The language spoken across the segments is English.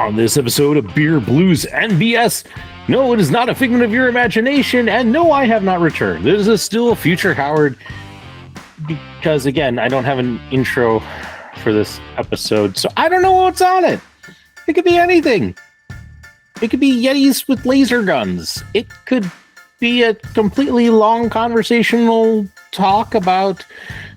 On this episode of Beer, Blues, and BS, no, it is not a figment of your imagination, and no, I have not returned. This is still future Howard, because, again, I don't have an intro for this episode, so I don't know what's on it. It could be anything. It could be Yetis with laser guns. It could be a completely long conversational talk about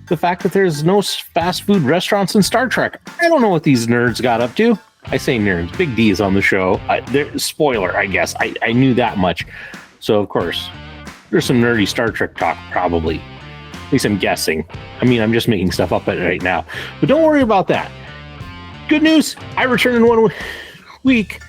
the fact that there's no fast food restaurants in Star Trek. I don't know what these nerds got up to. I say nerds. Big D is on the show. Spoiler, I guess. I knew that much. So, of course, there's some nerdy Star Trek talk, probably. At least I'm guessing. I mean, I'm just making stuff up right now. But don't worry about that. Good news, I return in 1 week.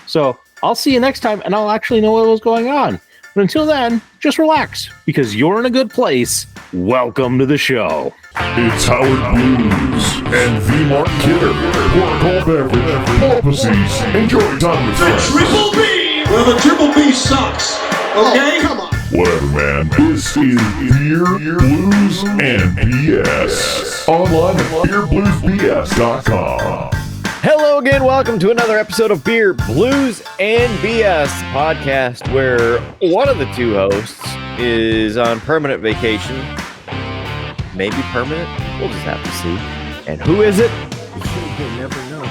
So I'll see you next time, and I'll actually know what was going on. But until then, just relax, because you're in a good place. Welcome to the show. It's Howard Blues and V. Mark Kidder. Pour a cold beverage, pull up a seat, enjoy time with friends. Triple B! Well, the Triple B sucks. Okay? Come on. Whatever, man. This is Beer, Blues, and BS. Online at beerbluesbs.com. Hello again, welcome to another episode of Beer, Blues, and BS podcast, where one of the two hosts is on permanent vacation. Maybe permanent? We'll just have to see. And who is it? You'll never know.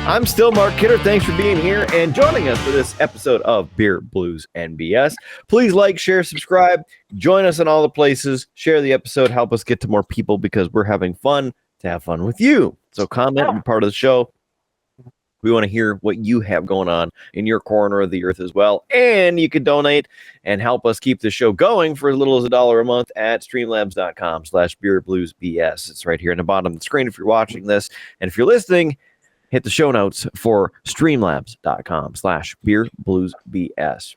I'm still Mark Kidder. Thanks for being here and joining us for this episode of Beer, Blues, and BS. Please like, share, subscribe. Join us in all the places. Share the episode. Help us get to more people because we're having fun to have fun with you. So comment and be part of the show. We want to hear what you have going on in your corner of the earth as well. And you can donate and help us keep the show going for as little as $1 a month at streamlabs.com/beerbluesbs. It's right here in the bottom of the screen if you're watching this. And if you're listening, hit the show notes for streamlabs.com/beerbluesbs.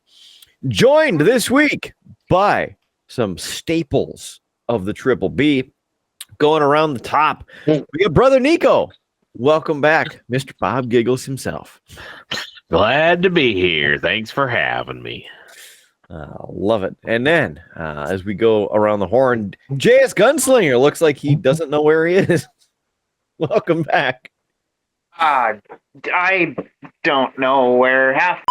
Joined this week by some staples of the Triple B. Going around the top, we got Brother Niko. Welcome back, Mr. Bob Giggles himself. Glad to be here. Thanks for having me. Love it. And then, as we go around the horn, JS Gunslinger looks like he doesn't know where he is. Welcome back. I don't know where half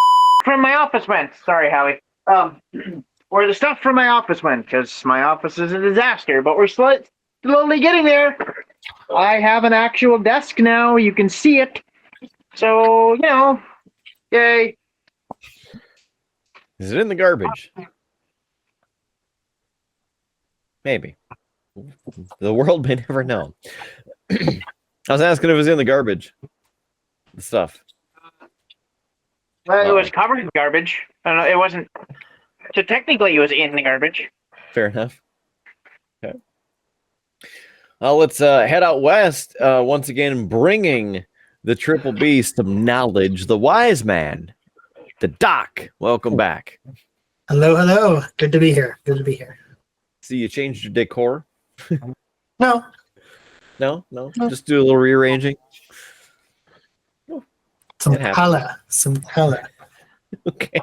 from my office went. Sorry, Howie. Where the stuff from my office went, because my office is a disaster, but we're slowly getting there. I have an actual desk now. You can see it. So, yay. Is it in the garbage? Maybe. The world may never know. I was asking if it was in the garbage. The stuff. Well, it was covered in garbage. I don't know, it wasn't. So technically it was in the garbage. Fair enough. Okay. Let's head out west once again, bringing the Triple B some knowledge. The wise man, the Doc. Welcome back. Hello. Good to be here. See, you changed your decor? No. Just do a little rearranging. Some color. Okay.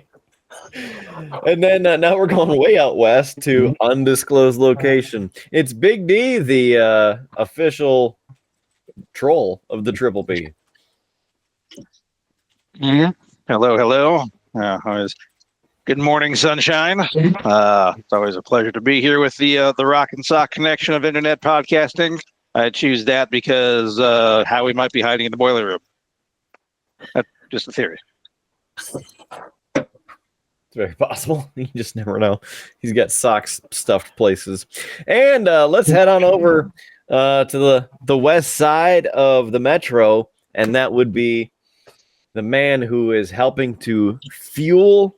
And then now we're going way out west to undisclosed location. It's Big D, the official troll of the Triple B. Mm-hmm. Hello. Good morning, sunshine. It's always a pleasure to be here with the Rock and Sock connection of internet podcasting. I choose that because Howie might be hiding in the boiler room. That's just a theory. Very possible. You just never know. He's got socks stuffed places. And let's head on over to the west side of the metro, and that would be the man who is helping to fuel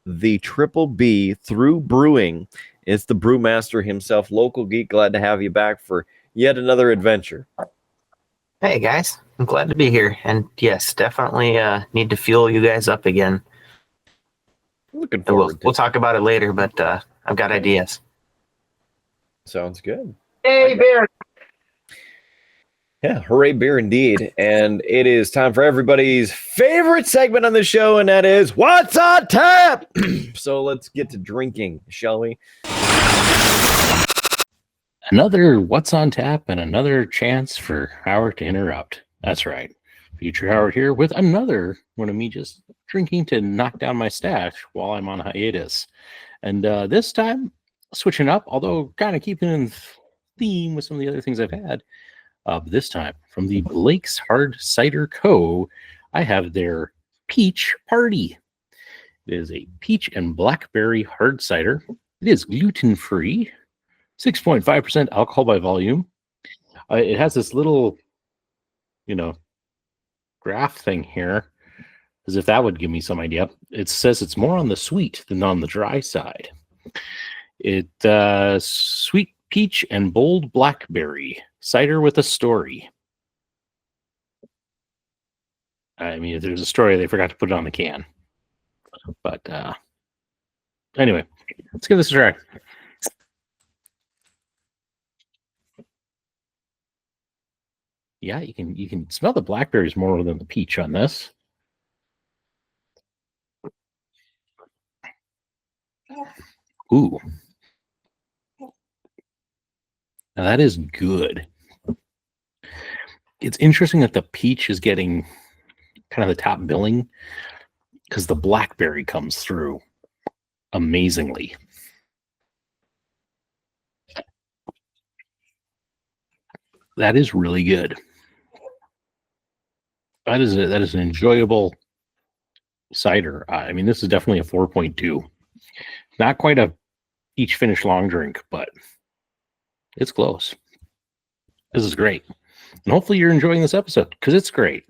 the Triple B through brewing. It's the brewmaster himself, Local Geek. Glad to have you back for yet another adventure. Hey guys, I'm glad to be here, and yes, definitely need to fuel you guys up again. Looking forward. We'll talk about it later, but I've got ideas. Sounds good. Hey, beer. Yeah, hooray beer indeed. And it is time for everybody's favorite segment on the show, and that is What's on Tap? So let's get to drinking, shall we? Another What's on Tap and another chance for Howard to interrupt. That's right. Future Howard here with another one of me just drinking to knock down my stash while I'm on hiatus. And this time, switching up, although kind of keeping in theme with some of the other things I've had. This time, from the Blake's Hard Cider Co., I have their Peach Party. It is a peach and blackberry hard cider. It is gluten-free, 6.5% alcohol by volume. It has this little, graph thing here, as if that would give me some idea. It says it's more on the sweet than on the dry side. It sweet peach and bold blackberry cider with a story. I mean, if there's a story, they forgot to put it on the can. But anyway, let's give this a try. Yeah, you can smell the blackberries more than the peach on this. Ooh. Now that is good. It's interesting that the peach is getting kind of the top billing because the blackberry comes through amazingly. That is really good. That is an enjoyable cider. I mean, this is definitely a 4.2. Not quite a each finish long drink, but it's close. This is great. And hopefully you're enjoying this episode because it's great.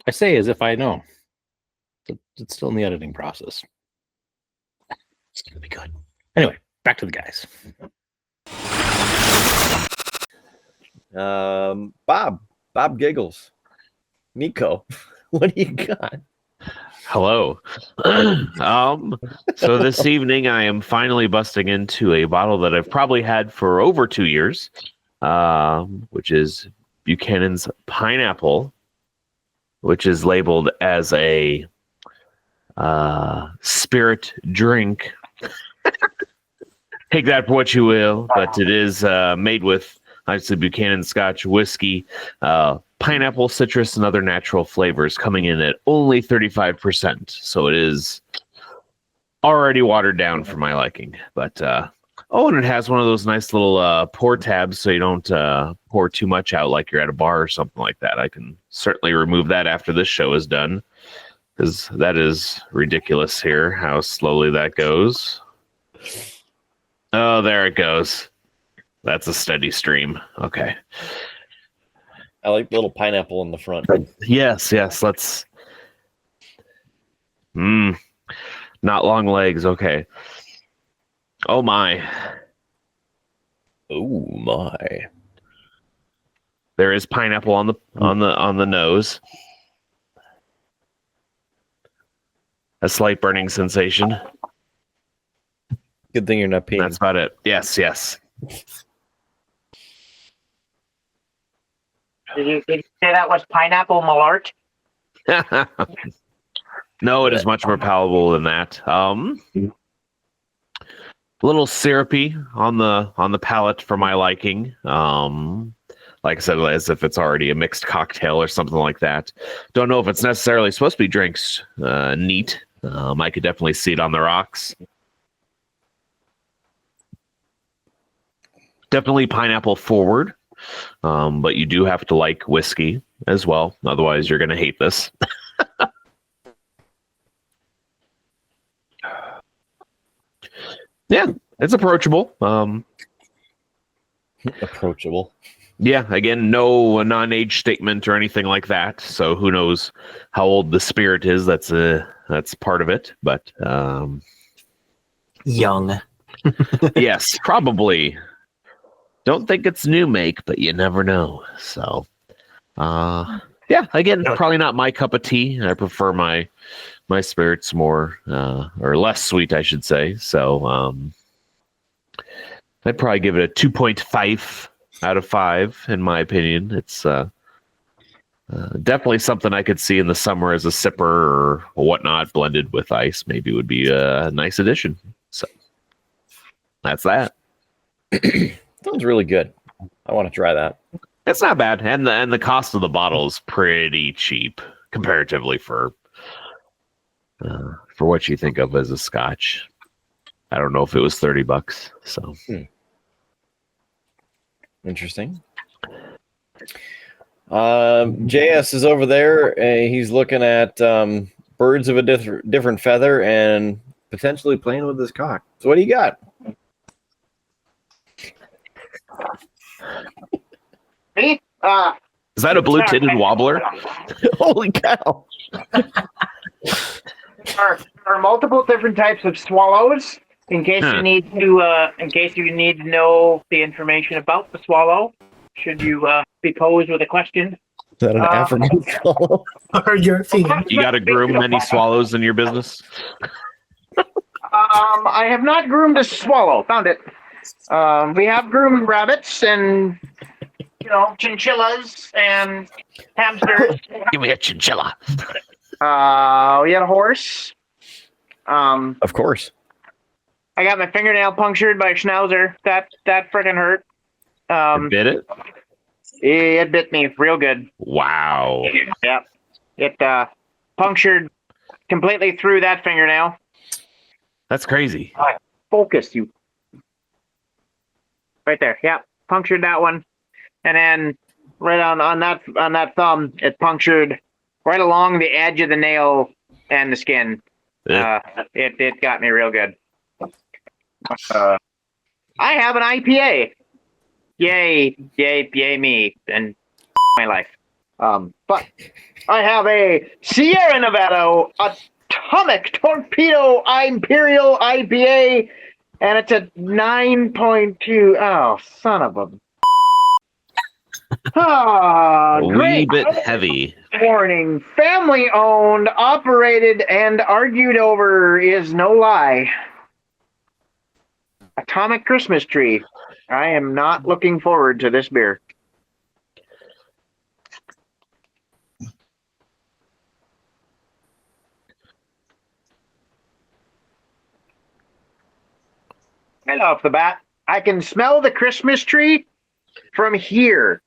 I say as if I know. It's still in the editing process. It's going to be good. Anyway, back to the guys. Bob giggles. Niko, what do you got? Hello. So this evening I am finally busting into a bottle that I've probably had for over 2 years, which is Buchanan's Pineapple, which is labeled as a spirit drink. Take that for what you will, but it is made with obviously Buchanan Scotch whiskey, pineapple, citrus, and other natural flavors, coming in at only 35%. So it is already watered down for my liking. But and it has one of those nice little pour tabs, so you don't pour too much out like you're at a bar or something like that. I can certainly remove that after this show is done, because that is ridiculous here how slowly that goes. Oh, there it goes. That's a steady stream. Okay. I like the little pineapple in the front. Yes. Let's. Not long legs. Okay. Oh my. Oh my. There is pineapple on the nose. A slight burning sensation. Good thing you're not peeing. That's about it. Yes. Did you say that was pineapple malort? No, it is much more palatable than that. A little syrupy on the palate for my liking. Like I said, as if it's already a mixed cocktail or something like that. Don't know if it's necessarily supposed to be drinks neat. I could definitely see it on the rocks. Definitely pineapple forward. But you do have to like whiskey as well. Otherwise, you're going to hate this. Yeah, it's approachable. Approachable. Yeah, again, no non-age statement or anything like that. So who knows how old the spirit is? That's part of it. But Young. yes, probably. Don't think it's new make, but you never know. So, yeah, again, probably not my cup of tea. I prefer my spirits more or less sweet, I should say. So, I'd probably give it a 2.5 out of 5, in my opinion. It's definitely something I could see in the summer as a sipper or whatnot, blended with ice. Maybe would be a nice addition. So, that's that. Sounds really good. I want to try that. It's not bad, and the cost of the bottle is pretty cheap comparatively for what you think of as a Scotch. I don't know if it was $30. So Interesting. JS is over there. And he's looking at birds of a different feather and potentially playing with his cock. So what do you got? Me? is that a blue-tinted wobbler? Holy cow! Are multiple different types of swallows. In case you need to know the information about the swallow, should you be posed with a question? Is that an African swallow? Or European. You got to groom many swallows in your business? I have not groomed a swallow. Found it. We have groomed rabbits and chinchillas and hamsters. Give me a chinchilla. We had a horse. Of course. I got my fingernail punctured by a schnauzer. That freaking hurt. Bit it? It bit me real good. Wow. Yeah. It punctured completely through that fingernail. That's crazy. Focus, you. Right there. Yeah. Punctured that one. And then right on that thumb, it punctured right along the edge of the nail and the skin. It got me real good. I have an IPA. Yay me and my life. But I have a Sierra Nevada Atomic Torpedo Imperial IPA, and it's a 9.2. Oh, son of a. A wee Great. bit heavy. Warning. Family owned, operated, and argued over is no lie. Atomic Christmas Tree. I am not looking forward to this beer. Right off the bat, I can smell the Christmas tree from here.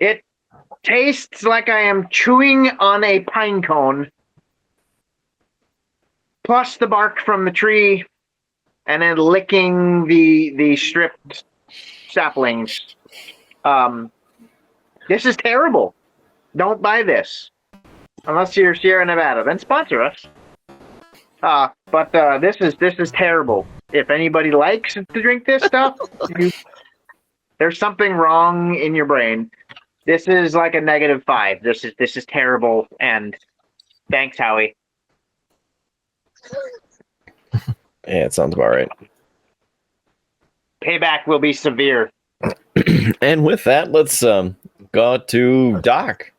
It tastes like I am chewing on a pine cone, plus the bark from the tree, and then licking the stripped saplings. This is terrible. Don't buy this unless you're Sierra Nevada. Then sponsor us. But this is terrible. If anybody likes to drink this stuff, there's something wrong in your brain. This is like a -5. This is terrible. And thanks, Howie. Yeah, it sounds about right. Payback will be severe. And with that, let's go to Doc.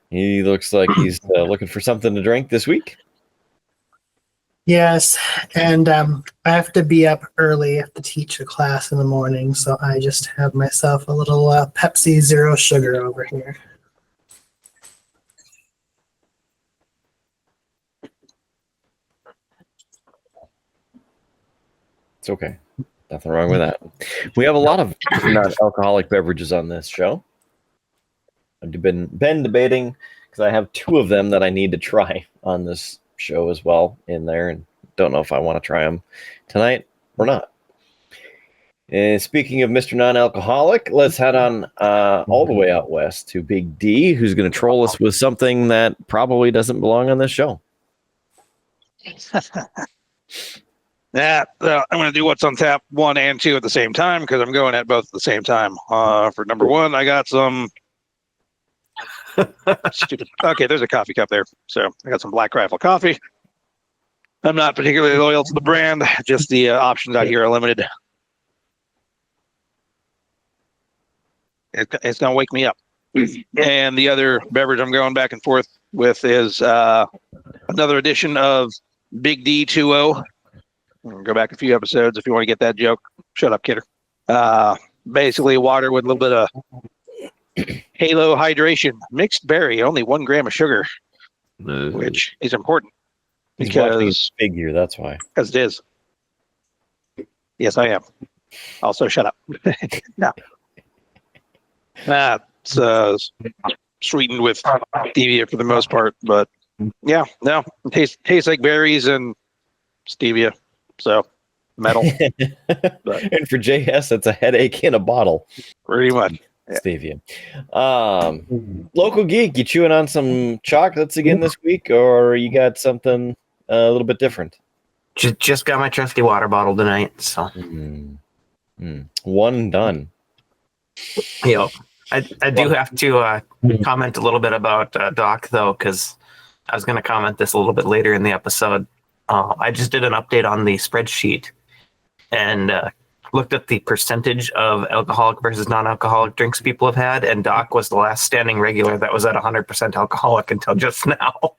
He looks like he's looking for something to drink this week. Yes, and I have to be up early. I have to teach a class in the morning, so I just have myself a little Pepsi Zero Sugar over here. It's okay. Nothing wrong with that. We have a lot of non-alcoholic beverages on this show. I've been debating because I have 2 of them that I need to try on this show as well in there, and don't know if I want to try them tonight or not. And speaking of Mr. Non-Alcoholic, let's head on all the way out west to Big D, who's going to troll us with something that probably doesn't belong on this show. I'm going to do what's on tap 1 and 2 at the same time because I'm going at both at the same time. For number 1, I got some. Stupid. Okay, there's a coffee cup there. So I got some Black Rifle coffee. I'm not particularly loyal to the brand. Just the options out here are limited. It's going to wake me up. And the other beverage I'm going back and forth with is another edition of Big D2O. Go back a few episodes if you want to get that joke. Shut up, kidder. Basically, water with a little bit of Halo hydration, mixed berry, only 1 gram of sugar, which is important because figure. That's why. Because it is. Yes, I am. Also, shut up. No. It's sweetened with stevia for the most part, but yeah, no, it tastes like berries and stevia. So metal. But And for JS, it's a headache in a bottle. pretty much. Stevia. Local geek, you chewing on some chocolates again this week, or you got something a little bit different? Just got my trusty water bottle tonight, so One done. Yep. I do have to comment a little bit about Doc, though, because I was going to comment this a little bit later in the episode. I just did an update on the spreadsheet and looked at the percentage of alcoholic versus non-alcoholic drinks people have had, and Doc was the last standing regular that was at 100% alcoholic until just now.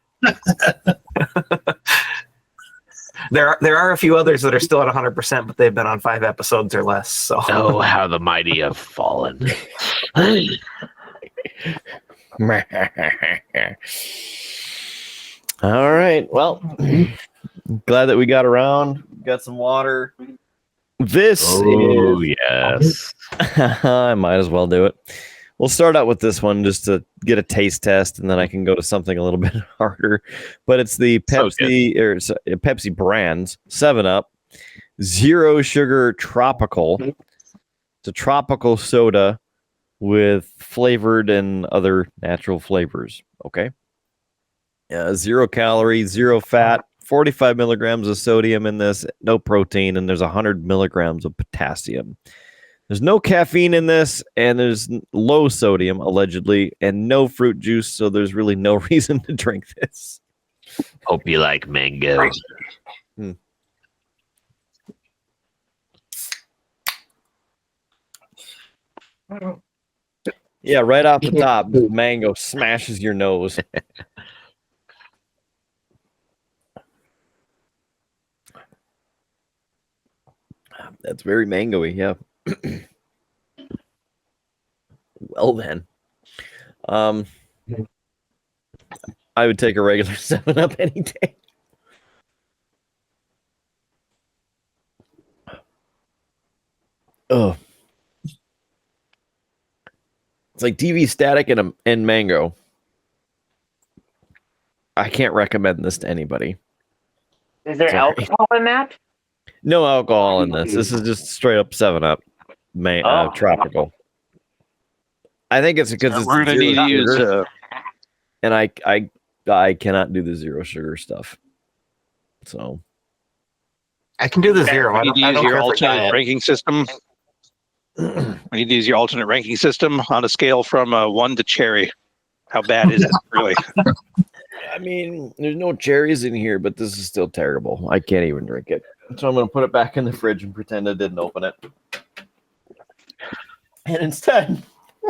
There are a few others that are still at 100%, but they've been on 5 episodes or less. So, Oh, how the mighty have fallen. All right. Well, glad that we got around. Got some water. This Oh, is. yes. I might as well do it. We'll start out with this one just to get a taste test, and then I can go to something a little bit harder. But it's the Pepsi brands 7-Up Zero Sugar Tropical. It's a tropical soda with flavored and other natural flavors. Okay. 0 calories, 0 fat, 45 milligrams of sodium in this, no protein, and there's 100 milligrams of potassium. There's no caffeine in this, and there's low sodium, allegedly, and no fruit juice, so there's really no reason to drink this. Hope you like mango. Yeah, right off the top, mango smashes your nose. That's very mango-y, yeah. Well then, I would take a regular 7-Up any day. Oh, it's like TV static and mango. I can't recommend this to anybody. Is there Sorry. alcohol in that? No alcohol in this. This is just straight up 7-Up, tropical. I think it's because it's We're gonna need to use. and I cannot do the 0 sugar stuff. So I can do the 0. I We need to don't use your care for alternate diet. ranking system. We need to use your alternate ranking system on a scale from 1 to cherry. How bad is it, really? I mean, there's no cherries in here, but this is still terrible. I can't even drink it. So I'm going to put it back in the fridge and pretend I didn't open it. And instead,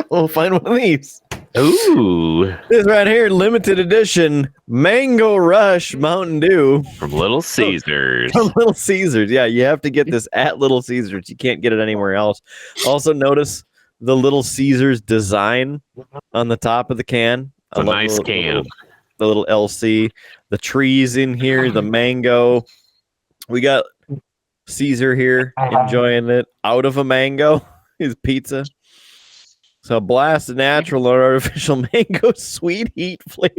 we'll find one of these. Ooh. This right here, limited edition Mango Rush Mountain Dew. From Little Caesars. From Little Caesars. Yeah, you have to get this at Little Caesars. You can't get it anywhere else. Also, notice the Little Caesars design on the top of the can. It's a nice can. The little LC, the trees in here, the mango. We got Caesar here enjoying it out of a mango. His pizza. So a blast of natural or artificial mango sweet heat flavor.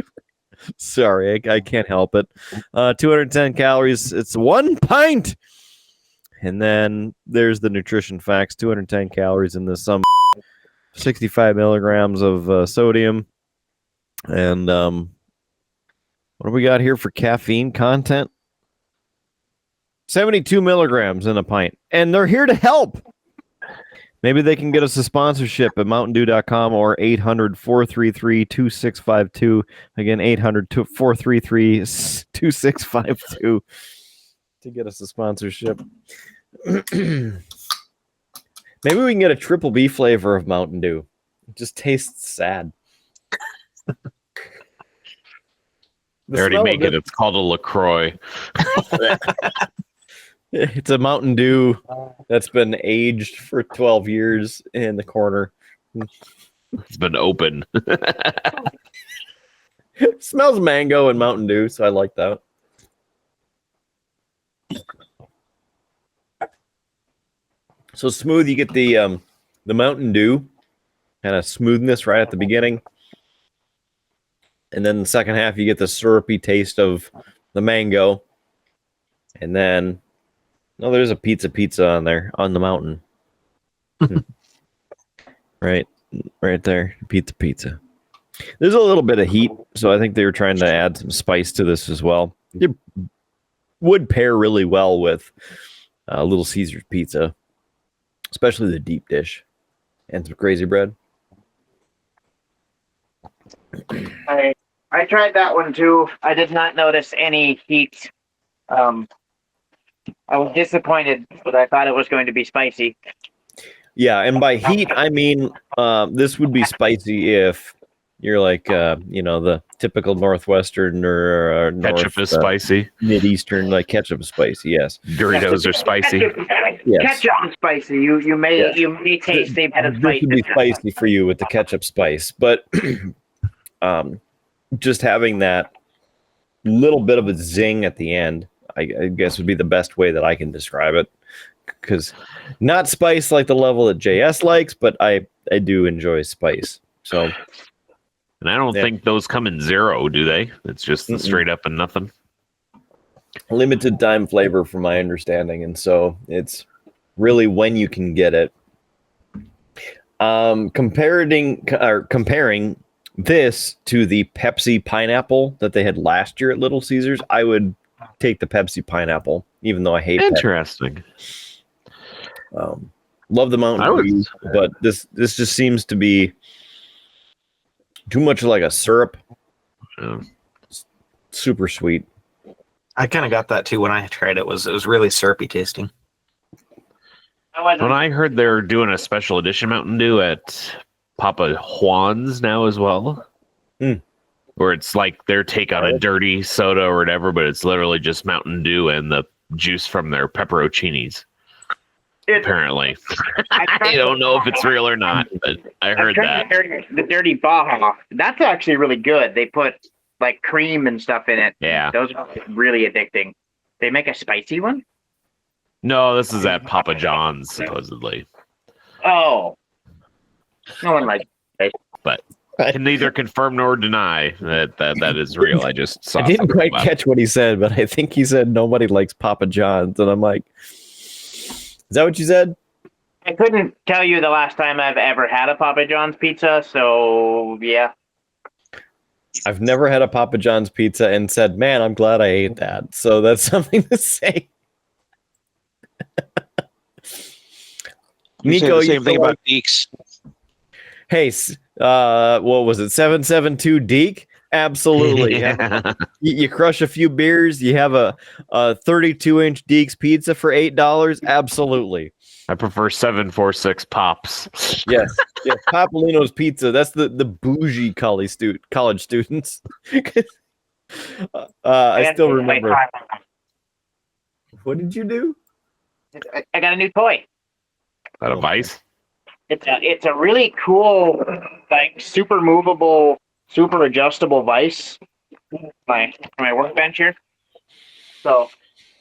Sorry, I can't help it. 210 calories. It's 1 pint. And then there's the nutrition facts. 210 calories in this. 65 milligrams of sodium. And what do we got here for caffeine content? 72 milligrams in a pint. And they're here to help. Maybe they can get us a sponsorship at mountaindew.com or 800-433-2652. Again, 800-433-2652 to get us a sponsorship. Maybe we can get a triple B flavor of Mountain Dew. It just tastes sad. They already make it. It's called a LaCroix. It's a Mountain Dew that's been aged for 12 years in the corner. It's been open. It smells mango and Mountain Dew, so I like that. So smooth, you get the Mountain Dew kind of smoothness right at the beginning. And then the second half, you get the syrupy taste of the mango. And then, there's a pizza on there, on the mountain. Right there, pizza. There's a little bit of heat, so I think they were trying to add some spice to this as well. It would pair really well with Little Caesars pizza, especially the deep dish and some crazy bread. I tried that one too. I did not notice any heat. I was disappointed, but I thought it was going to be spicy. Yeah, and by heat, I mean this would be spicy if you're like, the typical Northwestern or Ketchup is spicy. Mid-Eastern, like ketchup is spicy, yes. Doritos are spicy. Yes. Ketchup is spicy. You may taste a bit of spice. This would be spicy for you with the ketchup spice, but just having that little bit of a zing at the end, I guess would be the best way that I can describe it. Because not spice like the level that JS likes, but I do enjoy spice. So, and I don't think those come in zero, do they? It's just the straight up and nothing. Limited time flavor, from my understanding, and so it's really when you can get it. Comparing this to the Pepsi pineapple that they had last year at Little Caesars, I would take the Pepsi pineapple, even though I hate Interesting. Love the Mountain Dew, but this just seems to be too much like a syrup. Super sweet. I kind of got that too when I tried it. It was really syrupy tasting. When I heard they're doing a special edition Mountain Dew at Papa Juan's now as well, where it's like their take on a dirty soda or whatever, but it's literally just Mountain Dew and the juice from their pepperoncinis. Apparently. I don't know if it's real or not, but I heard that. The dirty Baja, that's actually really good. They put like cream and stuff in it. Yeah. Those are really addicting. They make a spicy one? No, this is at Papa John's, supposedly. Oh. No one likes it. But I can neither confirm nor deny that is real. I just saw. I didn't quite catch what he said, but I think he said nobody likes Papa John's, and I'm like, is that what you said? I couldn't tell you the last time I've ever had a Papa John's pizza, so yeah. I've never had a Papa John's pizza and said, man, I'm glad I ate that. So that's something to say. Niko, the same thing about Deeks. Hey, what was it? 772 Deke? Absolutely. Yeah. You crush a few beers, you have a 32-inch Deke's pizza for $8. Absolutely. I prefer 746 Pops. Yes. Papolino's Pizza. That's the bougie college students. I still remember. What did you do? I got a new toy. That a Vice? It's a really cool, like, super movable, super adjustable vise. My workbench here. So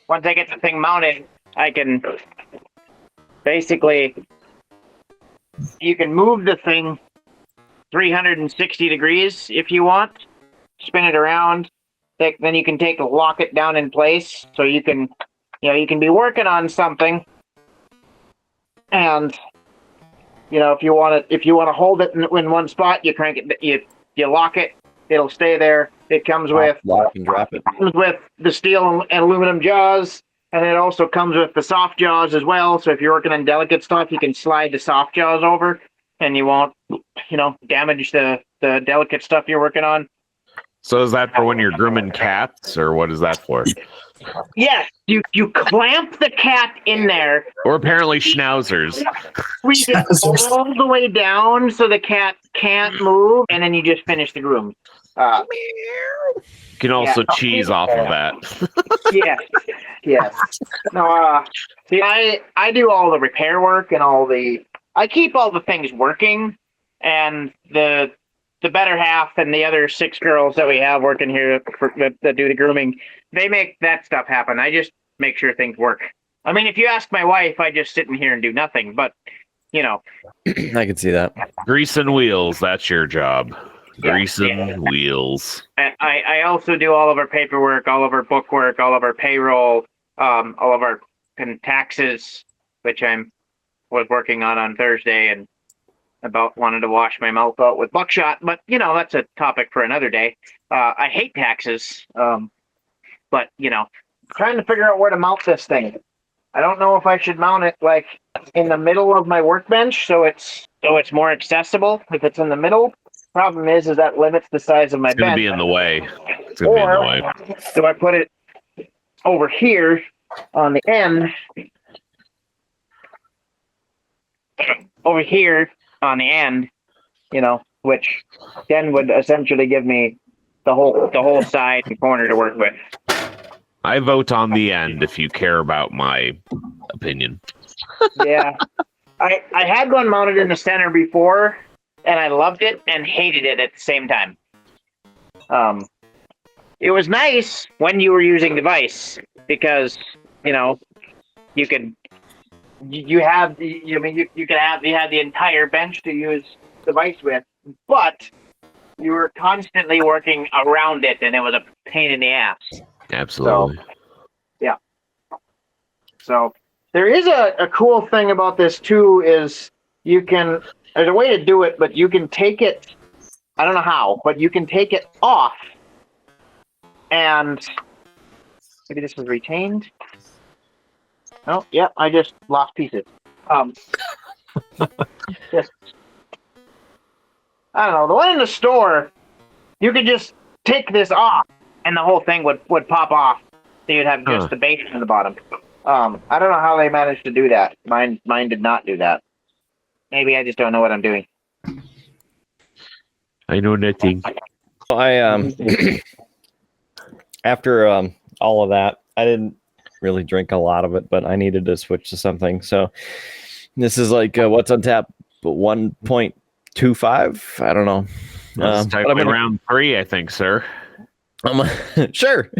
once I get the thing mounted, I can basically, you can move the thing 360 degrees if you want. Spin it around. Then you can lock it down in place, so you can be working on something, and if you want to hold it in one spot, you crank it, you lock it, it'll stay there. It comes with lock and drop it. Comes with the steel and aluminum jaws, and it also comes with the soft jaws as well. So if you're working on delicate stuff, you can slide the soft jaws over, and you won't, damage the delicate stuff you're working on. So is that for when you're grooming cats, or what is that for? Yes, you clamp the cat in there. Or apparently schnauzers. Squeeze it all the way down so the cat can't move, and then you just finish the groom. You can also cheese off of that. Yes. No, see, I do all the repair work and I keep all the things working, and the better half and the other 6 girls that we have working here that do the grooming, they make that stuff happen. I just make sure things work. I mean, if you ask my wife, I just sit in here and do nothing. But, you know. I can see that. Greasing wheels, that's your job. Yeah. Greasing wheels. I also do all of our paperwork, all of our bookwork, all of our payroll, all of our taxes, which was working on Thursday and about wanted to wash my mouth out with buckshot. But, you know, that's a topic for another day. I hate taxes. But, you know, trying to figure out where to mount this thing. I don't know if I should mount it like in the middle of my workbench so it's more accessible if it's in the middle. Problem is that limits the size of my It's going to bench. be in the way. It's going to be in the way. Do I put it over here on the end? Over here on the end, you know, which then would essentially give me the whole side and corner to work with. I vote on the end if you care about my opinion. Yeah. I had one mounted in the center before, and I loved it and hated it at the same time. It was nice when you were using device because, you know, you had the entire bench to use device with, but you were constantly working around it, and it was a pain in the ass. Absolutely. So, yeah. So there is a cool thing about this too is there's a way to do it, but you can take it, I don't know how, but you can take it off and maybe this was retained. Oh, yeah, I just lost pieces. Just, I don't know. The one in the store, you could just take this off, and the whole thing would pop off. So you'd have just the base in the bottom. I don't know how they managed to do that. Mine did not do that. Maybe I just don't know what I'm doing. I know nothing. After all of that, I didn't really drink a lot of it, but I needed to switch to something. So this is like what's on tap, but 1.25. I don't know. Round 3, I think, sir. Sure.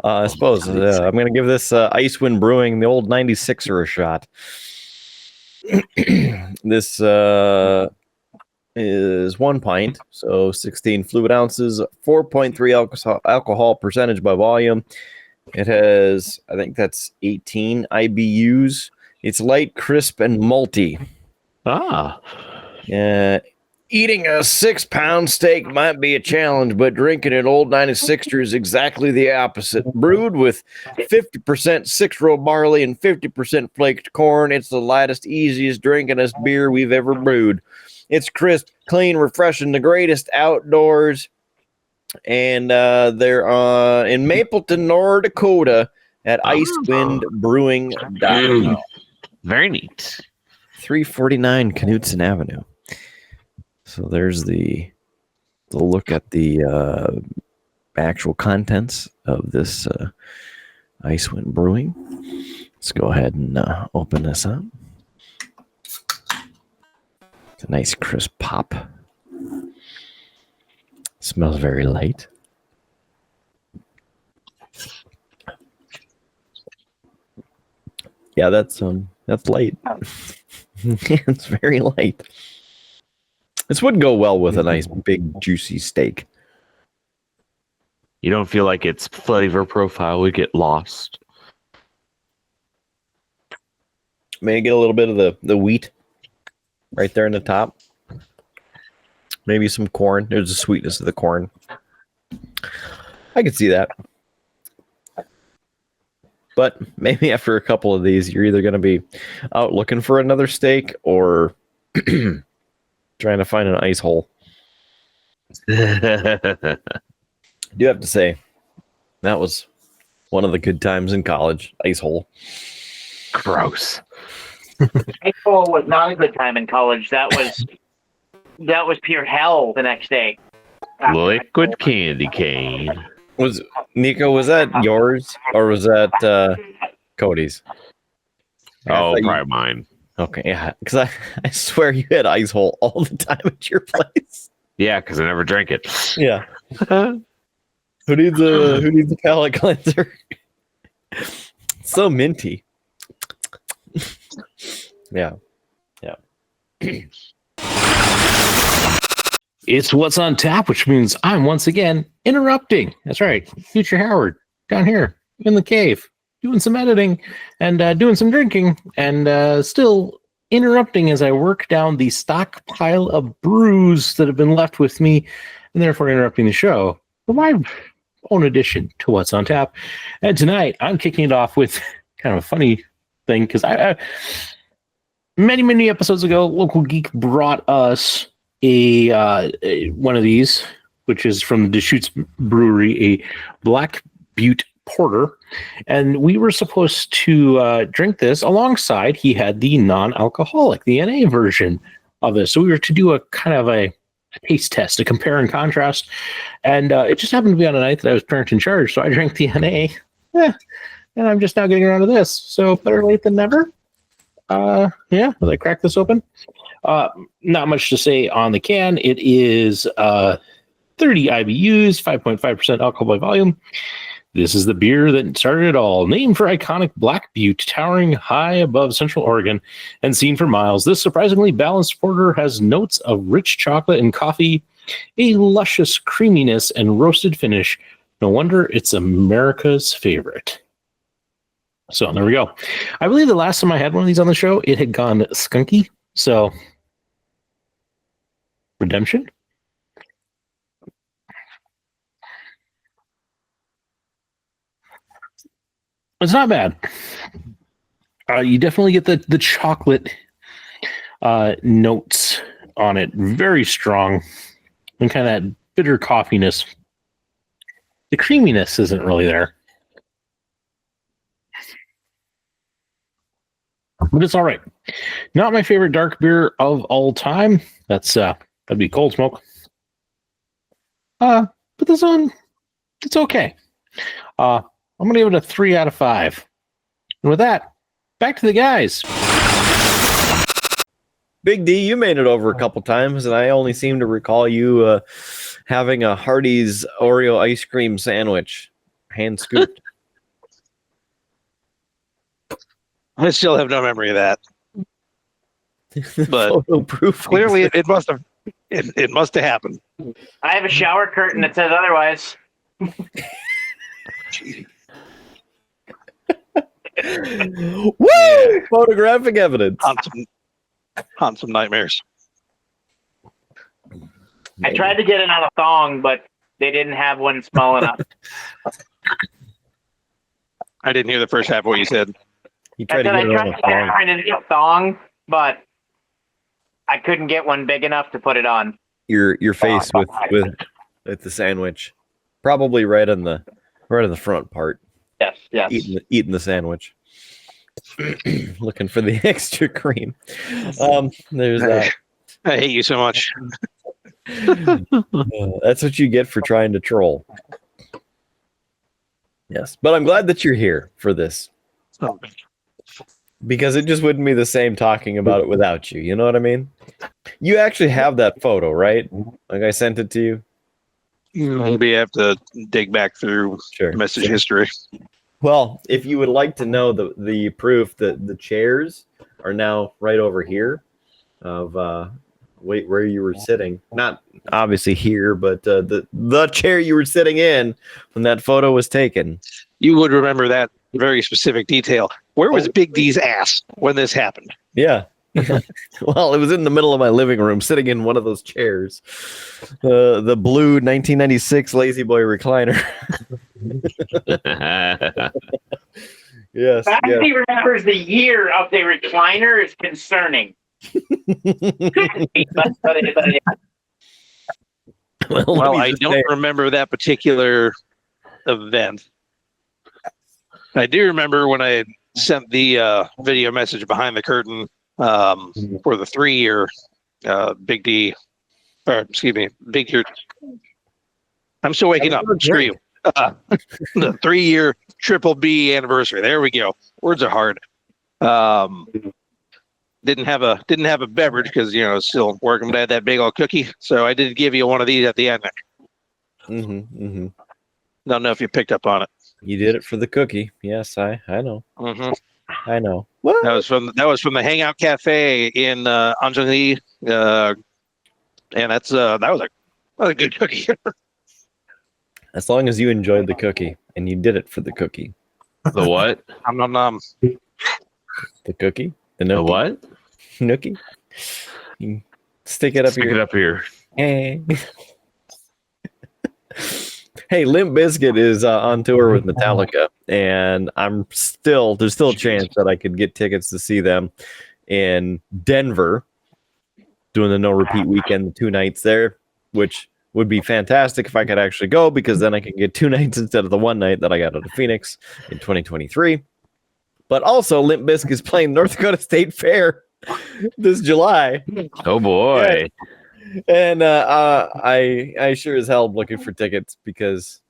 I suppose I'm going to give this Icewind Brewing, the old 96er, a shot. This is 1 pint, so 16 fluid ounces, 4.3 alcohol percentage by volume. It has, I think that's 18 IBUs. It's light, crisp, and malty. Eating a 6-pound steak might be a challenge, but drinking an old 96er is exactly the opposite. Brewed with 50% 6-row barley and 50% flaked corn, it's the lightest, easiest, drinkingest beer we've ever brewed. It's crisp, clean, refreshing, the greatest outdoors. And they're in Mapleton, North Dakota at icewindbrewing.com. Very neat. 349 Knutson Avenue. So there's the look at the actual contents of this Icewind Brewing. Let's go ahead and open this up. It's a nice crisp pop. Smells very light. Yeah, that's light. It's very light. This would go well with a nice big juicy steak. You don't feel like its flavor profile would get lost? Maybe get a little bit of the wheat right there in the top. Maybe some corn. There's the sweetness of the corn. I could see that. But maybe after a couple of these, you're either going to be out looking for another steak or trying to find an ice hole. I do have to say, that was one of the good times in college. Ice hole. Gross. Ice hole was not a good time in college. That was pure hell the next day. Liquid candy cane. Niko, was that yours or was that Cody's? Probably mine. Okay, yeah, because I swear you had ice hole all the time at your place. Yeah, because I never drank it. Yeah. Who needs a palate cleanser? So minty. Yeah. It's What's on Tap, which means I'm once again interrupting. That's right. Future Howard down here in the cave doing some editing and doing some drinking and still interrupting as I work down the stockpile of brews that have been left with me and therefore interrupting the show for my own addition to What's on Tap. And tonight I'm kicking it off with kind of a funny thing because I many episodes ago, Local Geek brought us a one of these, which is from the Deschutes Brewery, a Black Butte Porter, and we were supposed to drink this alongside. He had the non-alcoholic, the NA version of this, so we were to do a kind of a taste test, a compare and contrast, and it just happened to be on a night that I was parent in charge, so I drank the NA, and I'm just now getting around to this. So better late than never. As I crack this open. Not much to say on the can. It is 30 IBUs, 5.5% alcohol by volume. This is the beer that started it all. Named for iconic Black Butte, towering high above Central Oregon and seen for miles, this surprisingly balanced porter has notes of rich chocolate and coffee, a luscious creaminess and roasted finish. No wonder it's America's favorite. So there we go. I believe the last time I had one of these on the show, it had gone skunky. So redemption. It's not bad. You definitely get the chocolate notes on it. Very strong. And kind of that bitter coffeeness. The creaminess isn't really there. But it's all right. Not my favorite dark beer of all time. That'd be Cold Smoke. But this one, it's okay. I'm gonna give it a 3 out of 5. And with that, back to the guys. Big D, you made it over a couple times, and I only seem to recall you having a Hardee's Oreo ice cream sandwich, hand scooped. I still have no memory of that. But proof clearly it must have happened. I have a shower curtain that says otherwise. Woo! Photographic evidence. On some nightmares. I tried to get it on a thong, but they didn't have one small enough. I didn't hear the first half of what you said. You tried to get it on a thong. Thong, but I couldn't get one big enough to put it on. Your face with the sandwich, probably right on the front part. Yes. Eating the sandwich. Looking for the extra cream. There's that. I hate you so much. That's what you get for trying to troll. Yes, but I'm glad that you're here for this. Oh. Because it just wouldn't be the same talking about it without you. You know what I mean? You actually have that photo, right? Like I sent it to you? Maybe I have to dig back through message history. Well, if you would like to know the proof that the chairs are now right over here of where you were sitting. Not obviously here, but the chair you were sitting in when that photo was taken. You would remember that very specific detail. Where was Big D's ass when this happened? Yeah. Well, it was in the middle of my living room, sitting in one of those chairs. The blue 1996 Lazy Boy recliner. Yes. The fact he remembers the year of the recliner is concerning. Well, I don't remember that particular event. I do remember when I sent the video message behind the curtain for the 3-year Big D, or excuse me, Big Year. I'm still waking up. Screw you. The 3-year Triple B anniversary. There we go. Words are hard. Didn't have a beverage because still working, but I had that big old cookie. So I did give you one of these at the end. Don't know if you picked up on it. You did it for the cookie. Yes, I know. Mm-hmm. I know. What? That was from the Hangout Cafe in Anjali, and that was a good cookie. As long as you enjoyed the cookie and you did it for the cookie. The what? The cookie? The The nookie? what? Nookie? You stick it up Stick it up here. Hey. Hey, Limp Bizkit is on tour with Metallica, and there's still a chance that I could get tickets to see them in Denver, doing the No Repeat weekend, 2 nights there, which would be fantastic if I could actually go, because then I can get 2 nights instead of the 1 night that I got out of Phoenix in 2023. But also, Limp Bizkit is playing North Dakota State Fair this July. Oh boy. Yeah. And I sure as hell am looking for tickets, because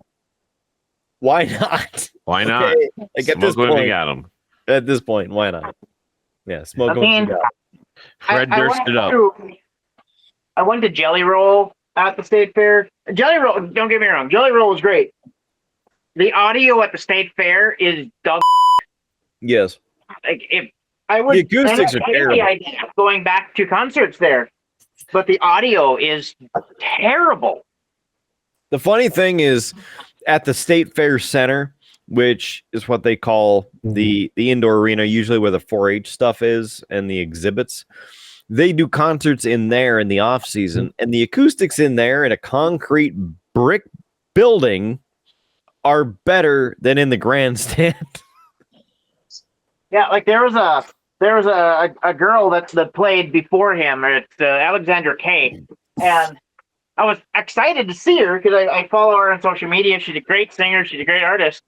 why not? Why not? Okay, like at this Smoke when we point, got them. at this point, why not? Yeah, smoke. I them mean, when you got 'em. Fred Durst it up. I went to Jelly Roll at the State Fair. Jelly Roll, don't get me wrong, Jelly Roll was great. The audio at the State Fair is dog. Yes. Like, if I would, The acoustics I are hate terrible. the idea of going back to concerts there, but the audio is terrible. The funny thing is, at the State Fair Center, which is what they call the indoor arena, usually where the 4-H stuff is and the exhibits, they do concerts in there in the off season, and the acoustics in there in a concrete brick building are better than in the grandstand. Yeah, like there was a girl that played before him. It's Alexandra Kay, and I was excited to see her because I follow her on social media. She's a great singer. She's a great artist.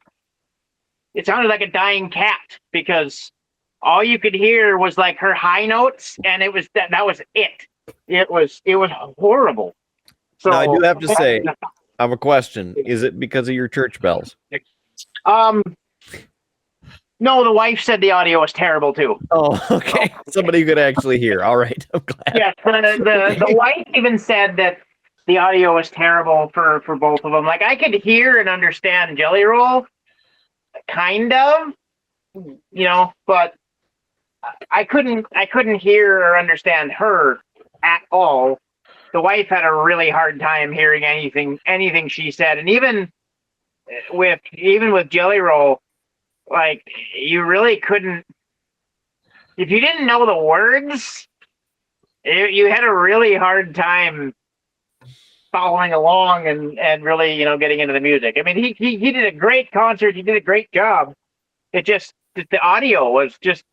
It sounded like a dying cat because all you could hear was like her high notes, and it was that was it. It was horrible. So Now, I do have to say, I have a question. Is it because of your church bells? No, the wife said the audio was terrible too. Oh, okay. Somebody could actually hear. All right. I'm glad. Yes, the wife even said that the audio was terrible for both of them. Like, I could hear and understand Jelly Roll, kind of, but I couldn't hear or understand her at all. The wife had a really hard time hearing anything she said, and even with Jelly Roll, like, you really couldn't, if you didn't know the words, you had a really hard time following along and really, getting into the music. I mean, he did a great concert. He did a great job. It just, the audio was just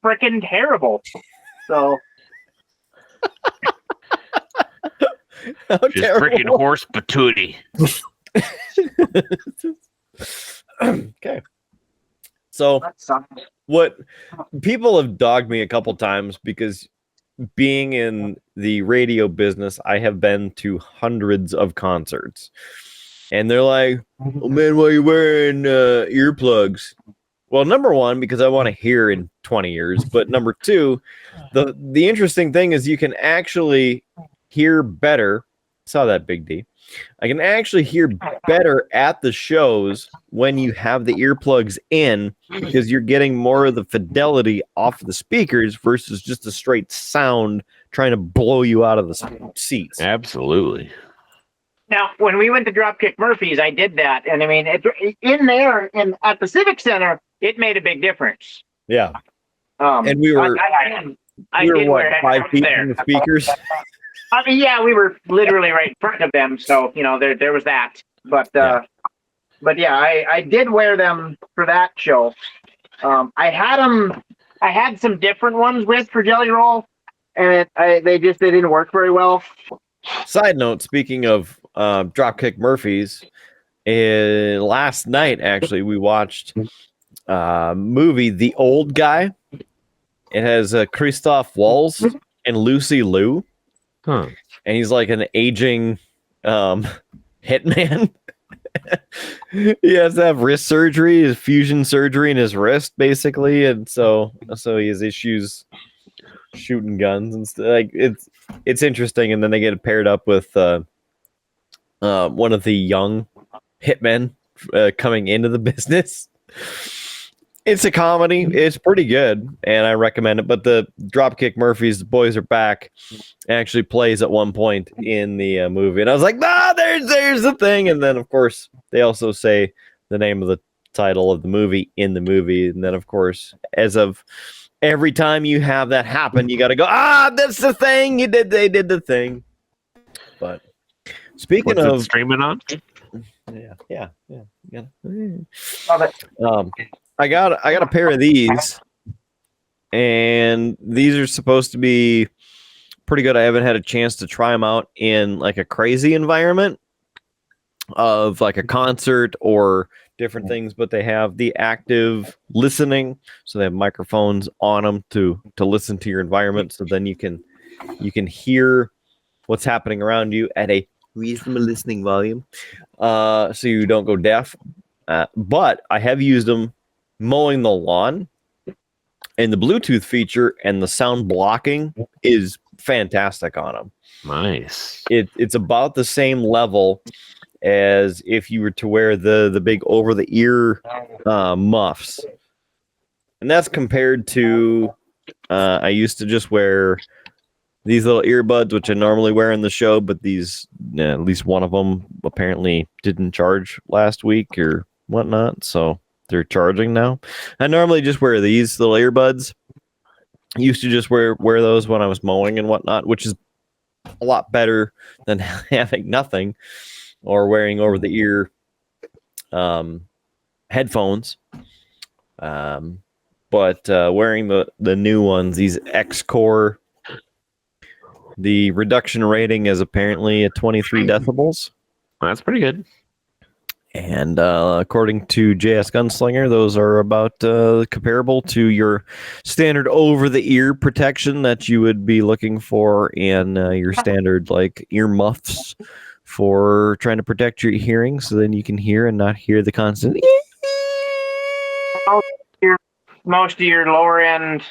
freaking terrible. So. Just freaking horse patootie. Okay. So what people have dogged me a couple times, because being in the radio business, I have been to hundreds of concerts, and they're like, "Oh man, why are you wearing earplugs?" Well, number one, because I want to hear in 20 years, but number two, the interesting thing is you can actually hear better. Saw that, Big D. I can actually hear better at the shows when you have the earplugs in, because you're getting more of the fidelity off of the speakers versus just a straight sound trying to blow you out of the seats. Absolutely. Now, when we went to Dropkick Murphys, I did that, and I mean, in there at the Civic Center, it made a big difference. Yeah, and we were what, 5 feet from the speakers. I mean, yeah, we were literally right in front of them, so there was that. But yeah, I did wear them for that show. I had some different ones for Jelly Roll, and they didn't work very well. Side note: speaking of Dropkick Murphys, last night actually we watched movie The Old Guy. It has Christoph Waltz and Lucy Liu. Huh. And he's like an aging hitman. He has to have wrist surgery, his fusion surgery in his wrist, basically, and so he has issues shooting guns and stuff. Like, it's interesting. And then they get paired up with one of the young hitmen coming into the business. It's a comedy. It's pretty good, and I recommend it. But the Dropkick Murphys, the Boys Are Back, actually plays at one point in the movie, and I was like, there's the thing. And then, of course, they also say the name of the title of the movie in the movie, and then, of course, as of every time you have that happen, you got to go, that's the thing. They did the thing. But speaking What's of it streaming on? yeah. Love it. I got a pair of these, and these are supposed to be pretty good. I haven't had a chance to try them out in like a crazy environment of like a concert or different things, but they have the active listening, so they have microphones on them to listen to your environment, so then you can hear what's happening around you at a reasonable listening volume, so you don't go deaf. But I have used them mowing the lawn, and the Bluetooth feature and the sound blocking is fantastic on them. Nice. It's about the same level as if you were to wear the big over the ear muffs, and that's compared to I used to just wear these little earbuds, which I normally wear in the show, but these at least one of them apparently didn't charge last week or whatnot, so they're charging now. I normally just wear these little earbuds. I used to just wear those when I was mowing and whatnot, which is a lot better than having nothing or wearing over the ear headphones. But wearing the new ones, these X-Core, the reduction rating is apparently at 23 decibels. That's pretty good. And according to JS Gunslinger, those are about comparable to your standard over-the-ear protection that you would be looking for in your standard like ear muffs for trying to protect your hearing, so then you can hear and not hear the constant. Most of your lower end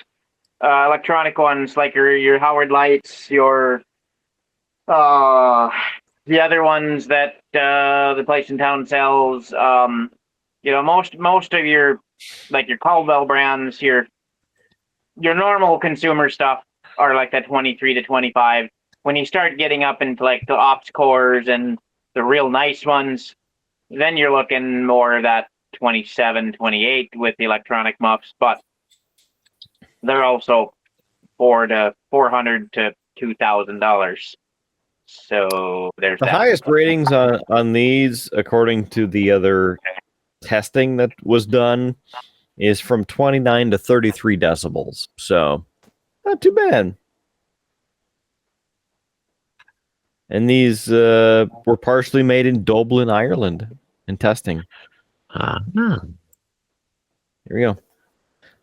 electronic ones, like your Howard lights, your the other ones that the place in town sells, most of your like your Caldwell brands, your normal consumer stuff are like that 23 to 25. When you start getting up into like the ops cores and the real nice ones, then you're looking more of that 27, 28 with the electronic muffs, but they're also $400 to $2,000. So there's the that. highest ratings on these, according to the other testing that was done, is from 29 to 33 decibels. So not too bad. And these were partially made in Dublin, Ireland, in testing. Here we go.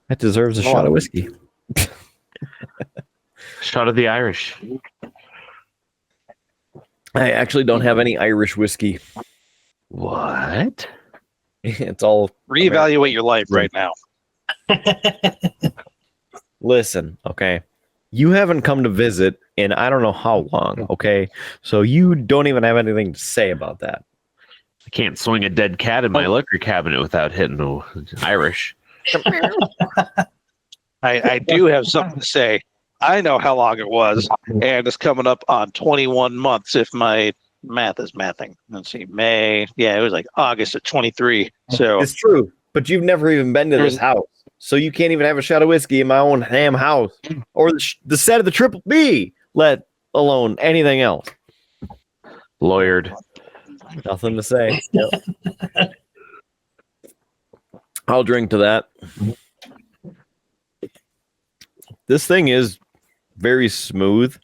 That deserves a shot of whiskey. Shot of the Irish. I actually don't have any Irish whiskey. What? It's all Reevaluate your life right now. Listen, okay. You haven't come to visit in I don't know how long, okay? So you don't even have anything to say about that. I can't swing a dead cat in my liquor cabinet without hitting the Irish. I do have something to say. I know how long it was, and it's coming up on 21 months if my math is mathing. Let's see, May. Yeah, it was like August of 23. So It's true, but you've never even been to this house. So you can't even have a shot of whiskey in my own damn house or the set of the Triple B, let alone anything else. Lawyered. Nothing to say. I'll drink to that. This thing is very smooth.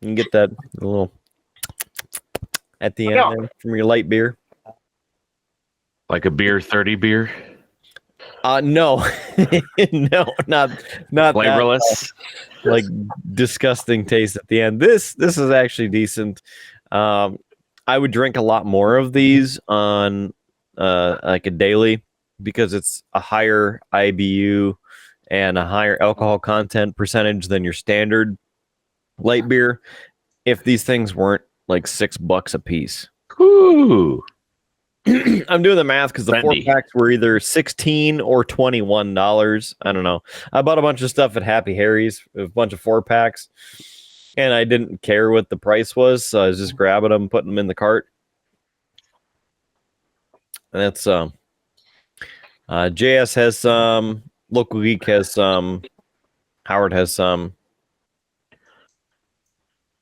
You can get that little at the end there from your light beer. Like a beer 30 beer? No. No, not Flavorless? That, like disgusting taste at the end. This is actually decent. I would drink a lot more of these on like a daily because it's a higher IBU and a higher alcohol content percentage than your standard light beer. If these things weren't like $6 a piece. Ooh. I'm doing the math because the Trendy. 4-packs were either $16 or $21. I don't know. I bought a bunch of stuff at Happy Harry's, a bunch of 4-packs, and I didn't care what the price was, so I was just grabbing them, putting them in the cart. And that's JS has some, Local Geek has some, Howard has some.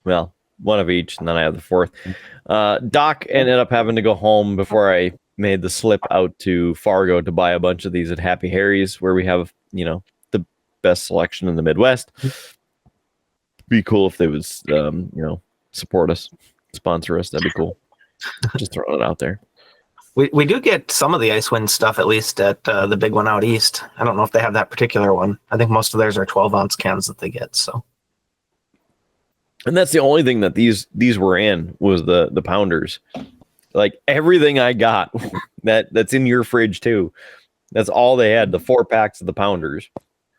Well, one of each, and then I have the fourth. Doc ended up having to go home before I made the slip out to Fargo to buy a bunch of these at Happy Harry's, where we have, the best selection in the Midwest. Be cool if they would, support us, sponsor us. That'd be cool. Just throwing it out there. We do get some of the Icewind stuff, at least at the big one out east. I don't know if they have that particular one. I think most of theirs are 12-ounce cans that they get. So, and that's the only thing that these were in was the pounders. Like everything I got that's in your fridge too. That's all they had, the 4-packs of the pounders.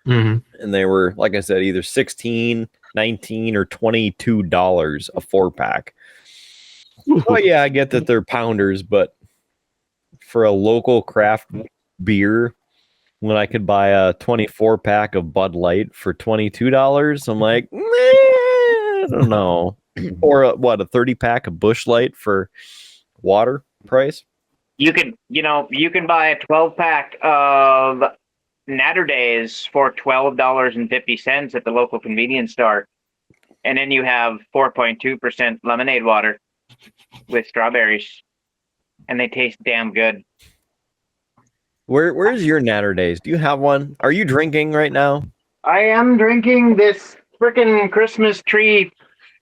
mm-hmm. And they were, like I said, either $16, $19, or $22 a 4-pack. Oh yeah, I get that they're pounders, but for a local craft beer, when I could buy a 24-pack of Bud Light for $22, I'm like, I don't know. Or a 30-pack of Busch Light for water price. You can buy a 12-pack of Natter Days for $12.50 at the local convenience store, and then you have 4.2% lemonade water with strawberries, and they taste damn good. Where's your Natter Days? Do you have one? Are you drinking right now? I am drinking this freaking Christmas tree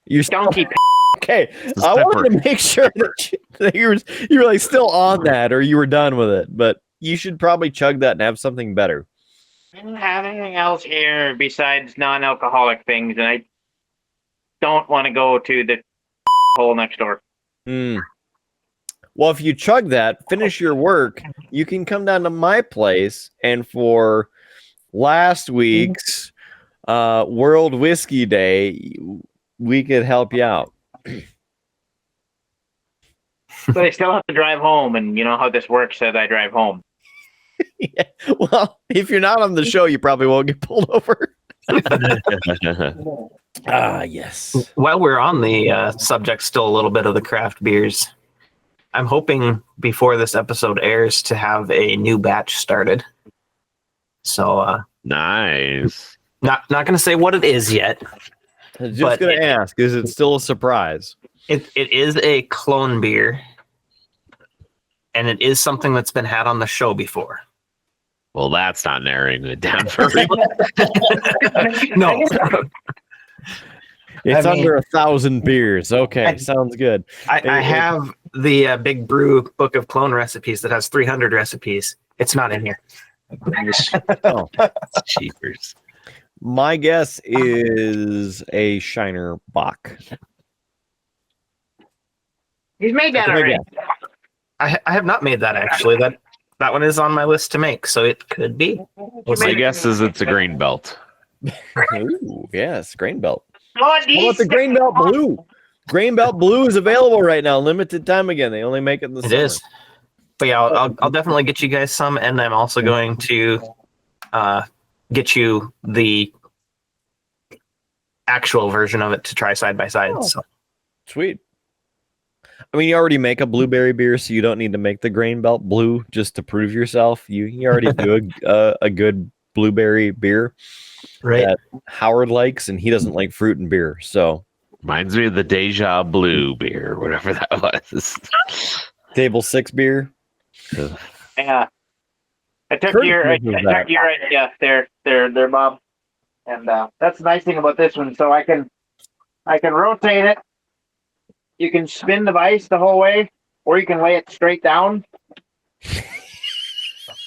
You're donkey. Okay, I wanted to make sure that you were like still on that, or you were done with it. But you should probably chug that and have something better. I don't have anything else here besides non-alcoholic things, and I don't want to go to the hole next door. Well, if you chug that, finish your work, you can come down to my place, and for last week's World Whiskey Day, we could help you out. But I still have to drive home, and you know how this works as I drive home. Yeah. Well, if you're not on the show, you probably won't get pulled over. Yes. While we're on the subject, still a little bit of the craft beers. I'm hoping before this episode airs to have a new batch started. So Nice. not going to say what it is yet. I was just going to ask, is it still a surprise? It is a clone beer, and it is something that's been had on the show before. Well, that's not narrowing it down for me. No. It's under 1,000 beers. Okay, sounds good. I have the Big Brew Book of Clone Recipes that has 300 recipes. It's not in here. Oh, Cheapers. my guess is a Shiner Bock. He's made that already. I have not made that, actually. That one is on my list to make, so it could be. My guess is it's a grain belt. Ooh, yes, Grain Belt. Oh, How about the Grain Belt Blue? Grain Belt Blue is available right now, limited time again. They only make it in the summer. It is. But yeah, I'll definitely get you guys some, and I'm also going to get you the actual version of it to try side by side. So. Sweet. I mean, you already make a blueberry beer, so you don't need to make the Grain Belt Blue just to prove yourself. You already do a good blueberry beer, Right. That Howard likes, and he doesn't like fruit and beer. So Reminds me of the Deja Blue beer, whatever that was. Table 6 beer. Yeah. I took Curtis your uses that. idea there, Bob. And that's the nice thing about this one. So I can rotate it. You can spin the vise the whole way, or you can lay it straight down.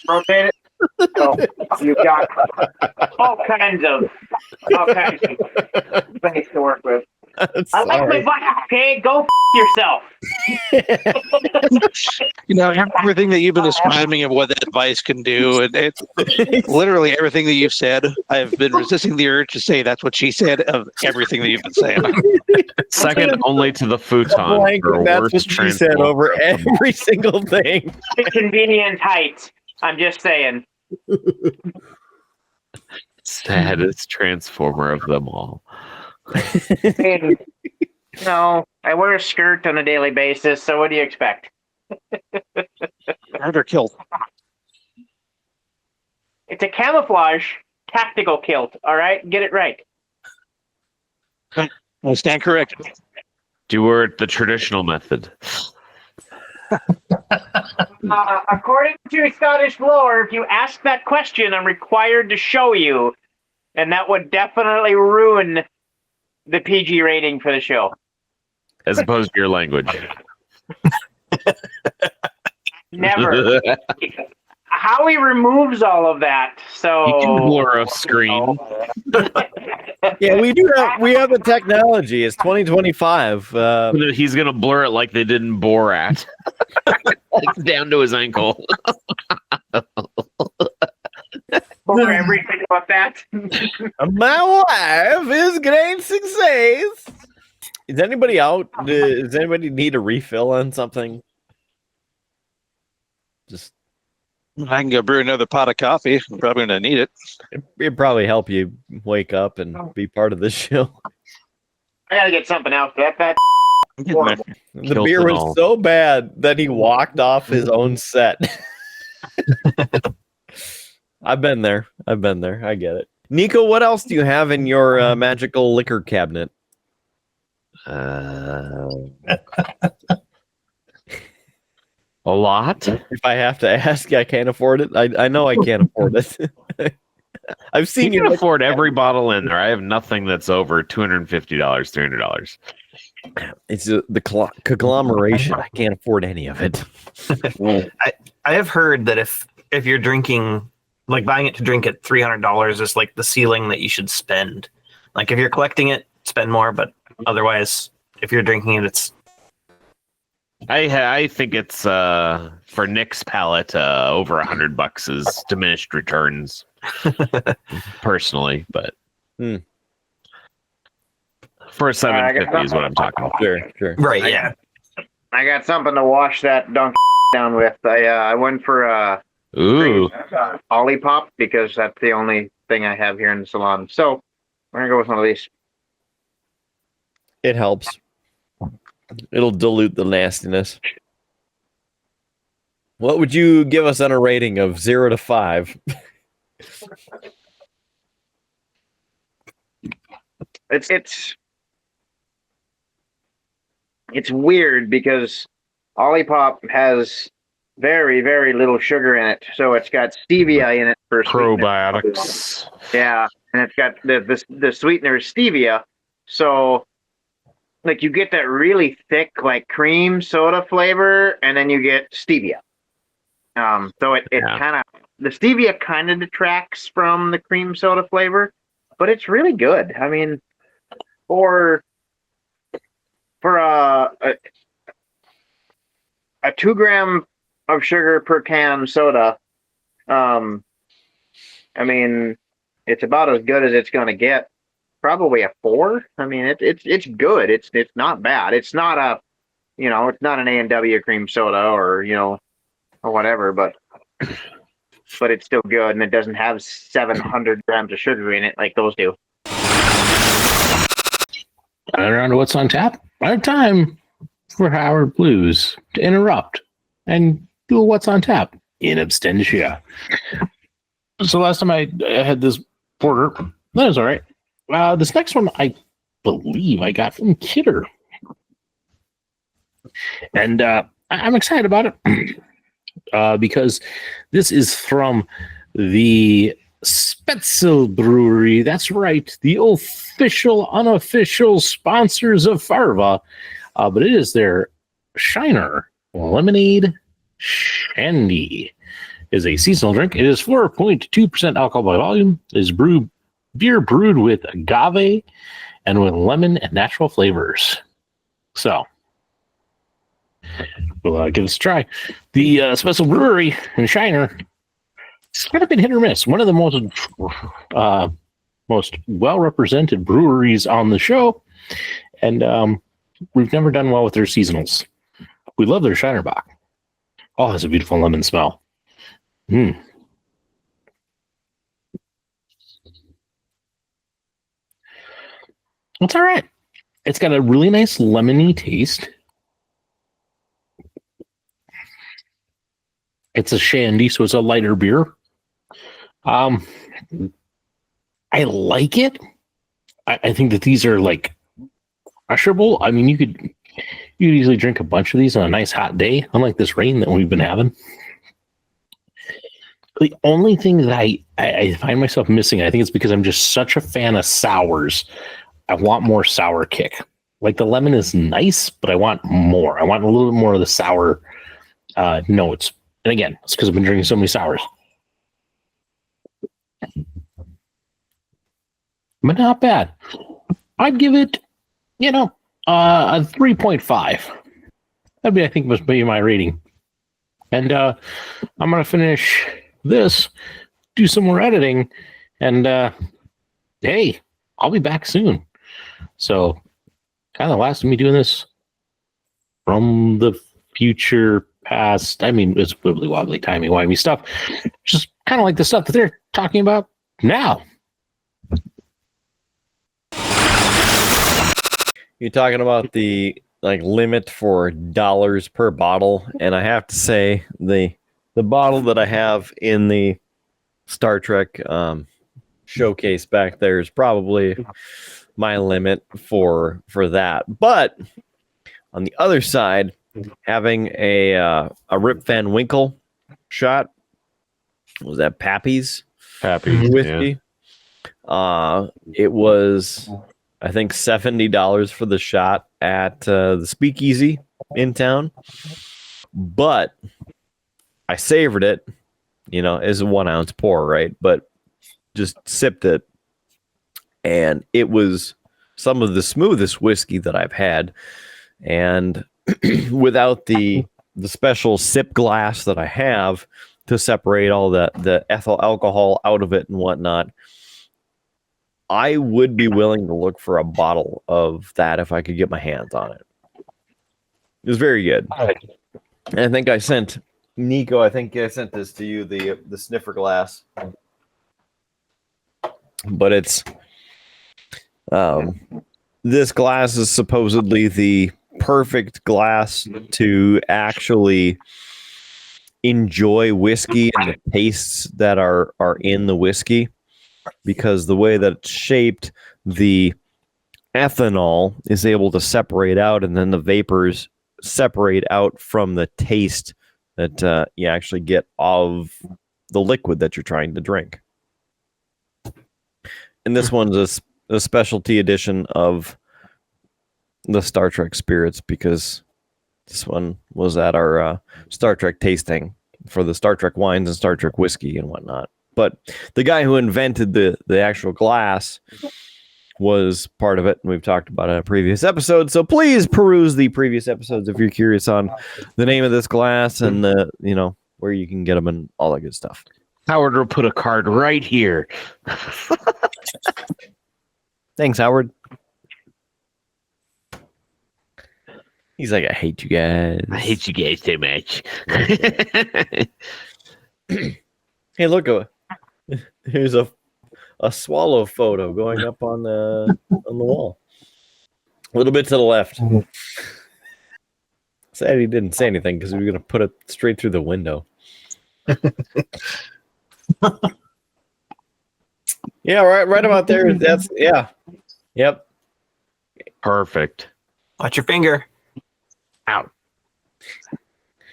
Rotate it. So you've got all kinds of space to work with. I like my butt, okay? Go yourself. You know, everything that you've been describing of what that device can do, and it's literally everything that you've said. I've been resisting the urge to say that's what she said of everything that you've been saying. Second only to the futon. Blank, for that's worst what she said transformer. over every single thing. Convenient height. I'm just saying. Saddest transformer of them all. No, I wear a skirt on a daily basis, so what do you expect? Murder kilt. It's a camouflage tactical kilt, all right? Get it right. I stand corrected. Do it the traditional method. According to Scottish lore, if you ask that question, I'm required to show you, and that would definitely ruin the PG rating for the show. As opposed to your language. Never. Howie removes all of that, so You can blur a screen. Yeah, we do have the technology. It's 2025. He's gonna blur it like they did in Borat. Like down to his ankle. for everything about that. My wife is great success. Is anybody out? Does anybody need a refill on something? Just I can go brew another pot of coffee. I'm probably going to need it. it'd probably help you wake up and be part of the show. I gotta get something else. That horrible. The beer was so bad that he walked off his own set. I've been there. I get it. Nico, what else do you have in your magical liquor cabinet? A lot. If I have to ask, I can't afford it. I know I can't afford it. I've seen You can afford every bottle in there. I have nothing that's over $250, $300. It's the conglomeration. I can't afford any of it. I have heard that if you're drinking, like buying it to drink at $300 is like the ceiling that you should spend. Like if you're collecting it, spend more, but otherwise, if you're drinking it, it's. I think it's for Nick's palate over $100 is diminished returns. Personally, but for a $750 is what I'm talking about. Sure. Right, yeah. I got something to wash that dunk down with. I went for Ooh, Olipop because that's the only thing I have here in the salon. So we're gonna go with one of these. It helps. It'll dilute the nastiness. What would you give us on a rating of 0 to 5? It's weird because Olipop has very, very little sugar in it. So it's got stevia in it for probiotics. Yeah, and it's got the sweetener is stevia. So like you get that really thick like cream soda flavor, and then you get stevia. So it kind of the stevia kind of detracts from the cream soda flavor, but it's really good. I mean, for a 2 gram of sugar per can soda, I mean, it's about as good as it's going to get. Probably a 4. I mean, it's good. It's not bad. It's not a, it's not an A&W cream soda or or whatever, but it's still good, and it doesn't have 700 grams of sugar in it like those do. Around to what's on tap. Right time for Howard Blues to interrupt and do a what's on tap in absentia. So last time I had this porter, that was all right. This next one I believe I got from Kidder, and I'm excited about it because this is from the Spetzel Brewery. That's right, the official, unofficial sponsors of Farva, but it is their Shiner Lemonade Shandy. It is a seasonal drink. It is 4.2% alcohol by volume. It is beer brewed with agave and with lemon and natural flavors. So, we'll give this a try. The Special Brewery in Shiner, it's kind of been hit or miss. One of the most well-represented breweries on the show, and we've never done well with their seasonals. We love their Shiner Bock. Oh, it has a beautiful lemon smell. It's all right. It's got a really nice lemony taste. It's a shandy, so it's a lighter beer. I like it. I think that these are like crushable. I mean, you could easily drink a bunch of these on a nice hot day, unlike this rain that we've been having. The only thing that I find myself missing, I think it's because I'm just such a fan of sours. I want more sour kick. Like the lemon is nice, but I want more. I want a little bit more of the sour notes. And again, it's because I've been drinking so many sours. But not bad. I'd give it, a 3.5. That'd be, I think, must be my rating. And I'm going to finish this, do some more editing, and hey, I'll be back soon. So, kind of last of me doing this from the future past. I mean, it's wibbly wobbly, timey wimey stuff. Just kind of like the stuff that they're talking about now. You're talking about the limit for dollars per bottle, and I have to say the bottle that I have in the Star Trek showcase back there is probably my limit for that. But on the other side, having a Rip Van Winkle shot, was that Pappy's whiskey? Yeah. It was, I think, $70 for the shot at the Speakeasy in town. But I savored it, as a 1 ounce pour, right? But just sipped it. And it was some of the smoothest whiskey that I've had. And without the special sip glass that I have to separate all the ethyl alcohol out of it and whatnot, I would be willing to look for a bottle of that if I could get my hands on it. It was very good. And I think I sent Niko, I sent this to you, the sniffer glass. But it's this glass is supposedly the perfect glass to actually enjoy whiskey and the tastes that are in the whiskey, because the way that it's shaped, the ethanol is able to separate out, and then the vapors separate out from the taste that you actually get of the liquid that you're trying to drink. And this one's a specialty edition of the Star Trek spirits, because this one was at our Star Trek tasting for the Star Trek wines and Star Trek whiskey and whatnot. But the guy who invented the actual glass was part of it, and we've talked about it in a previous episode. So please peruse the previous episodes if you're curious on the name of this glass and where you can get them and all that good stuff. Howard will put a card right here. Thanks, Howard. He's like, I hate you guys. I hate you guys so much. Hey, look, here's a swallow photo going up on the wall. A little bit to the left. Sad he didn't say anything because we were going to put it straight through the window. Yeah, right about there. That's Yep. Perfect. Watch your finger. Out.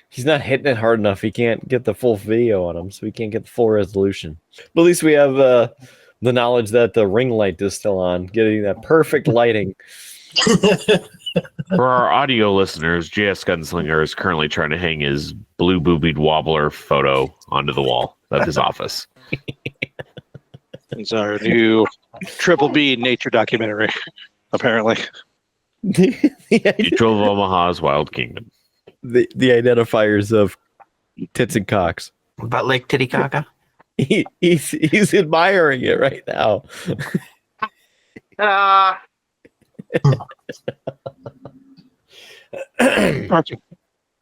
He's not hitting it hard enough. He can't get the full video on him, so he can't get the full resolution. But at least we have the knowledge that the ring light is still on, getting that perfect lighting. For our audio listeners, JS Gunslinger is currently trying to hang his blue boobied wobbler photo onto the wall of his office. It's our new Triple B nature documentary apparently. Mutual of Omaha's Wild Kingdom. The identifiers of tits and cocks. Butt Lake Titicaca. He's admiring it right now. I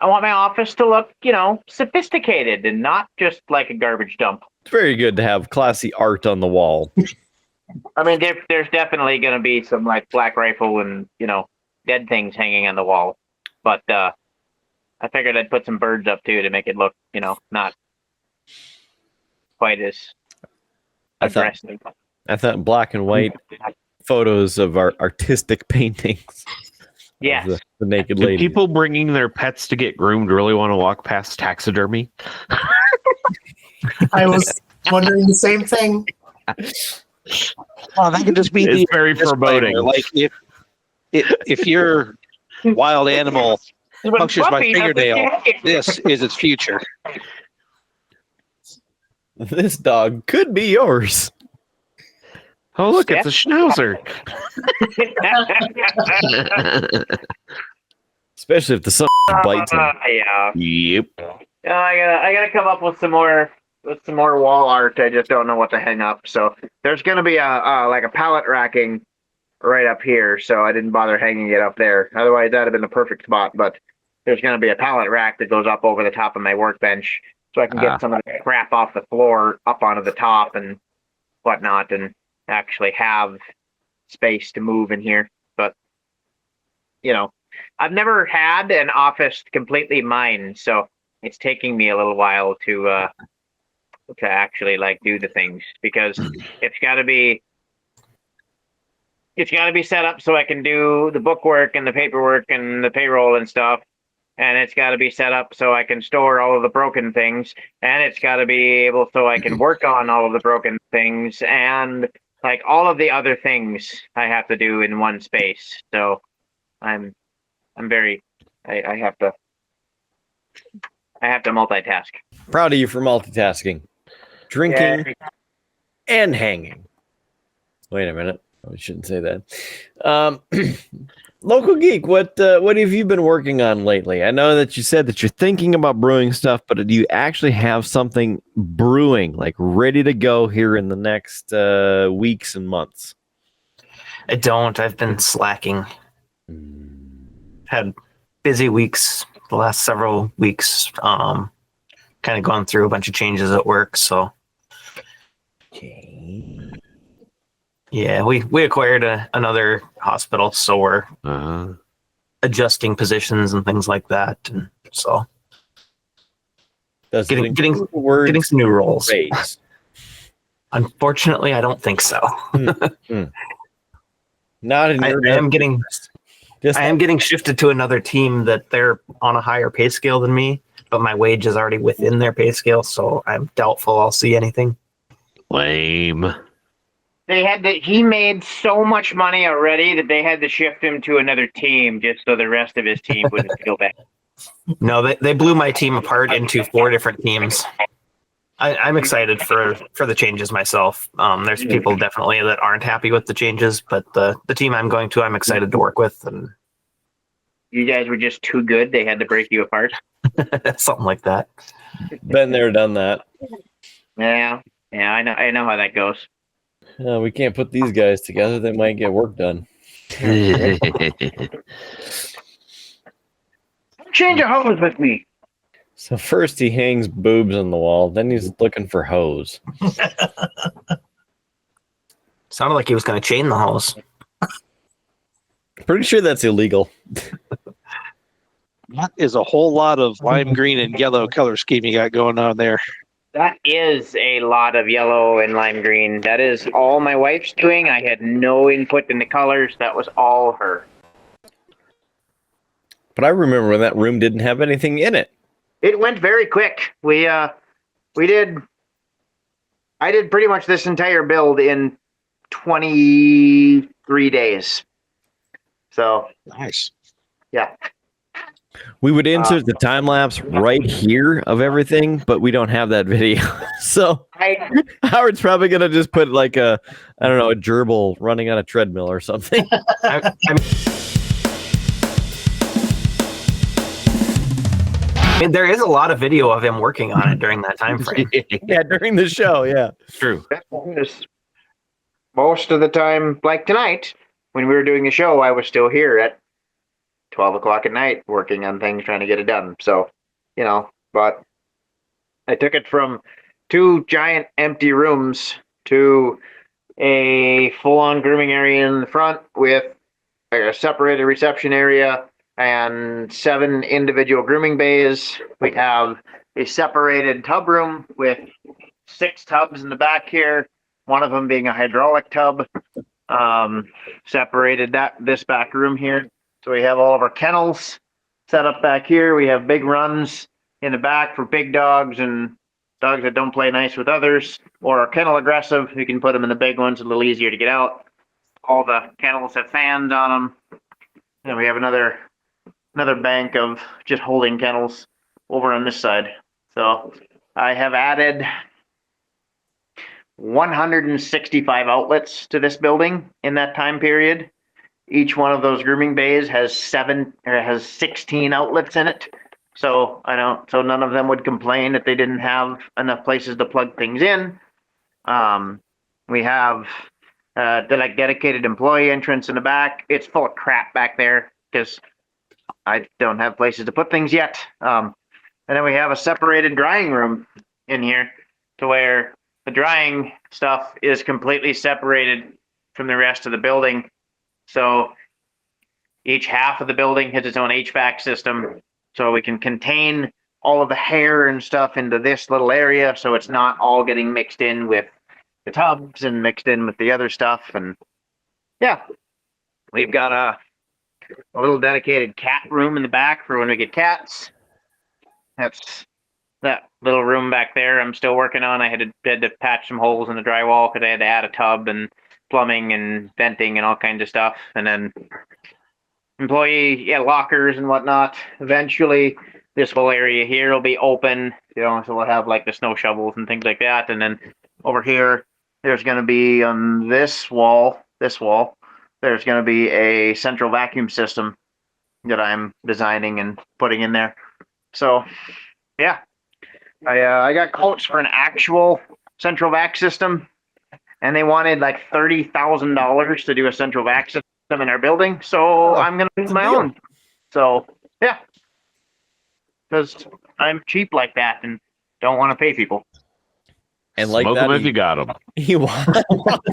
want my office to look, sophisticated and not just like a garbage dump. It's very good to have classy art on the wall. I mean, there's definitely going to be some like Black Rifle and dead things hanging on the wall, but I figured I'd put some birds up too to make it look, not quite as aggressive. I thought black and white photos of our artistic paintings. Yes. The naked Do lady. people bringing their pets to get groomed really want to walk past taxidermy? I was wondering the same thing. Well, that could just be It's very foreboding. Like if your wild animal punctures my fingernail, this is its future. This dog could be yours. Oh, look, it's a schnauzer. Especially if the sun bites him. Yeah. Yep. I gotta come up with some more wall art. I just don't know what to hang up. So there's gonna be a pallet racking right up here. So I didn't bother hanging it up there. Otherwise, that'd have been the perfect spot. But there's gonna be a pallet rack that goes up over the top of my workbench, so I can get some of the crap off the floor up onto the top and whatnot, and actually have space to move in here. But I've never had an office completely mine, so it's taking me a little while to actually do the things, because it's got to be set up so I can do the bookwork and the paperwork and the payroll and stuff, and it's got to be set up so I can store all of the broken things, and it's got to be able so I can work on all of the broken things, and all of the other things I have to do in one space. So I have to multitask. Proud of you for multitasking. Drinking and hanging. Wait a minute. I shouldn't say that. Local Geek, what have you been working on lately? I know that you said that you're thinking about brewing stuff, but do you actually have something brewing, ready to go here in the next weeks and months? I don't. I've been slacking. Had busy weeks the last several weeks. Kind of gone through a bunch of changes at work. So, yeah, we acquired another hospital, so we're adjusting positions and things like that, and so getting some new roles. Unfortunately, I don't think so. Not in your. I am getting shifted to another team that they're on a higher pay scale than me, but my wage is already within their pay scale, so I'm doubtful I'll see anything. Lame. He made so much money already that they had to shift him to another team just so the rest of his team wouldn't feel bad. No, they blew my team apart into 4 different teams. I'm excited for the changes myself. There's people definitely that aren't happy with the changes, but the team I'm going to, I'm excited to work with. And you guys were just too good; they had to break you apart. Something like that. Been there, done that. Yeah, I know how that goes. We can't put these guys together; they might get work done. Change a hose with me. So first he hangs boobs on the wall, then he's looking for hose. Sounded like he was going to chain the hose. Pretty sure that's illegal. That is a whole lot of lime green and yellow color scheme you got going on there. That is a lot of yellow and lime green. That is all my wife's doing. I had no input in the colors. That was all her. But I remember when that room didn't have anything in it. It went very quick. I did pretty much this entire build in 23 days. So nice. Yeah. We would insert the time lapse right here of everything, but we don't have that video. So Howard's probably gonna just put like a gerbil running on a treadmill or something. I mean, there is a lot of video of him working on it during that time frame. Yeah, during the show. Yeah, True. Most of the time, like tonight, when we were doing the show, I was still here at 12 o'clock at night working on things, trying to get it done. So, but I took it from 2 giant empty rooms to a full-on grooming area in the front with a separated reception area and 7 individual grooming bays. We have a separated tub room with 6 tubs in the back here, one of them being a hydraulic tub. Separated this back room here. So we have all of our kennels set up back here. We have big runs in the back for big dogs and dogs that don't play nice with others or are kennel aggressive. You can put them in the big ones, a little easier to get out. All the kennels have fans on them. And we have another bank of just holding kennels over on this side. So I have added 165 outlets to this building in that time period. Each one of those grooming bays has 16 outlets in it. So none of them would complain that they didn't have enough places to plug things in. We have the dedicated employee entrance in the back. It's full of crap back there because I don't have places to put things yet. And then we have a separated drying room in here to where the drying stuff is completely separated from the rest of the building. So each half of the building has its own HVAC system, so we can contain all of the hair and stuff into this little area, so it's not all getting mixed in with the tubs and mixed in with the other stuff. And yeah, we've got a little dedicated cat room in the back for when we get cats. That's that little room back there I'm still working on. I had to patch some holes in the drywall because I had to add a tub and plumbing and venting and all kinds of stuff. And then employee lockers and whatnot. Eventually this whole area here will be open, so we'll have like the snow shovels and things like that. And then over here there's going to be on this wall there's going to be a central vacuum system that I'm designing and putting in there. So yeah, I got quotes for an actual central vac system, and they wanted like $30,000 to do a central vac system in our building. So I'm going to do my own. So yeah, because I'm cheap like that and don't want to pay people. And like Smoke that, them if you got them. He walks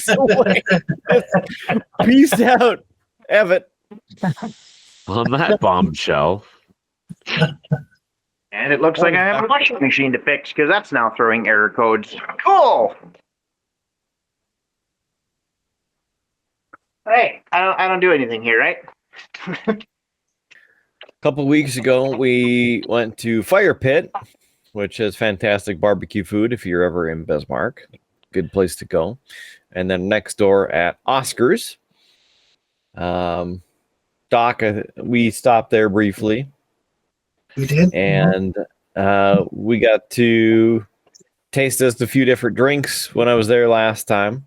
away. Peace out, Evan. On that bombshell. And it looks like I have a washing machine to fix because that's now throwing error codes. Cool. Hey, I don't do anything here, right? A couple weeks ago, we went to Fire Pit, which has fantastic barbecue food if you're ever in Bismarck. Good place to go. And then next door at Oscar's. Doc, we stopped there briefly. You did? And we got to taste just a few different drinks when I was there last time,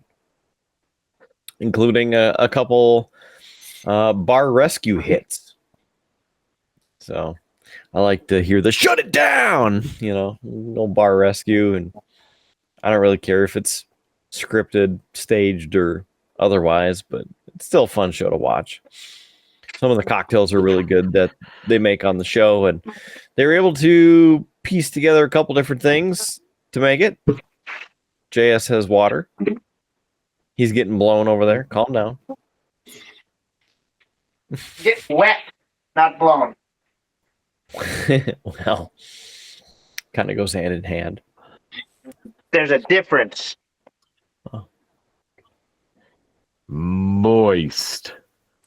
including a couple bar rescue hits. So I like to hear the shut it down, no bar rescue. And I don't really care if it's scripted, staged, or otherwise, but it's still a fun show to watch. Some of the cocktails are really good that they make on the show, and they were able to piece together a couple different things to make it. JS has water. He's getting blown over there. Calm down. Get wet, not blown. Well, kind of goes hand in hand. There's a difference. Moist.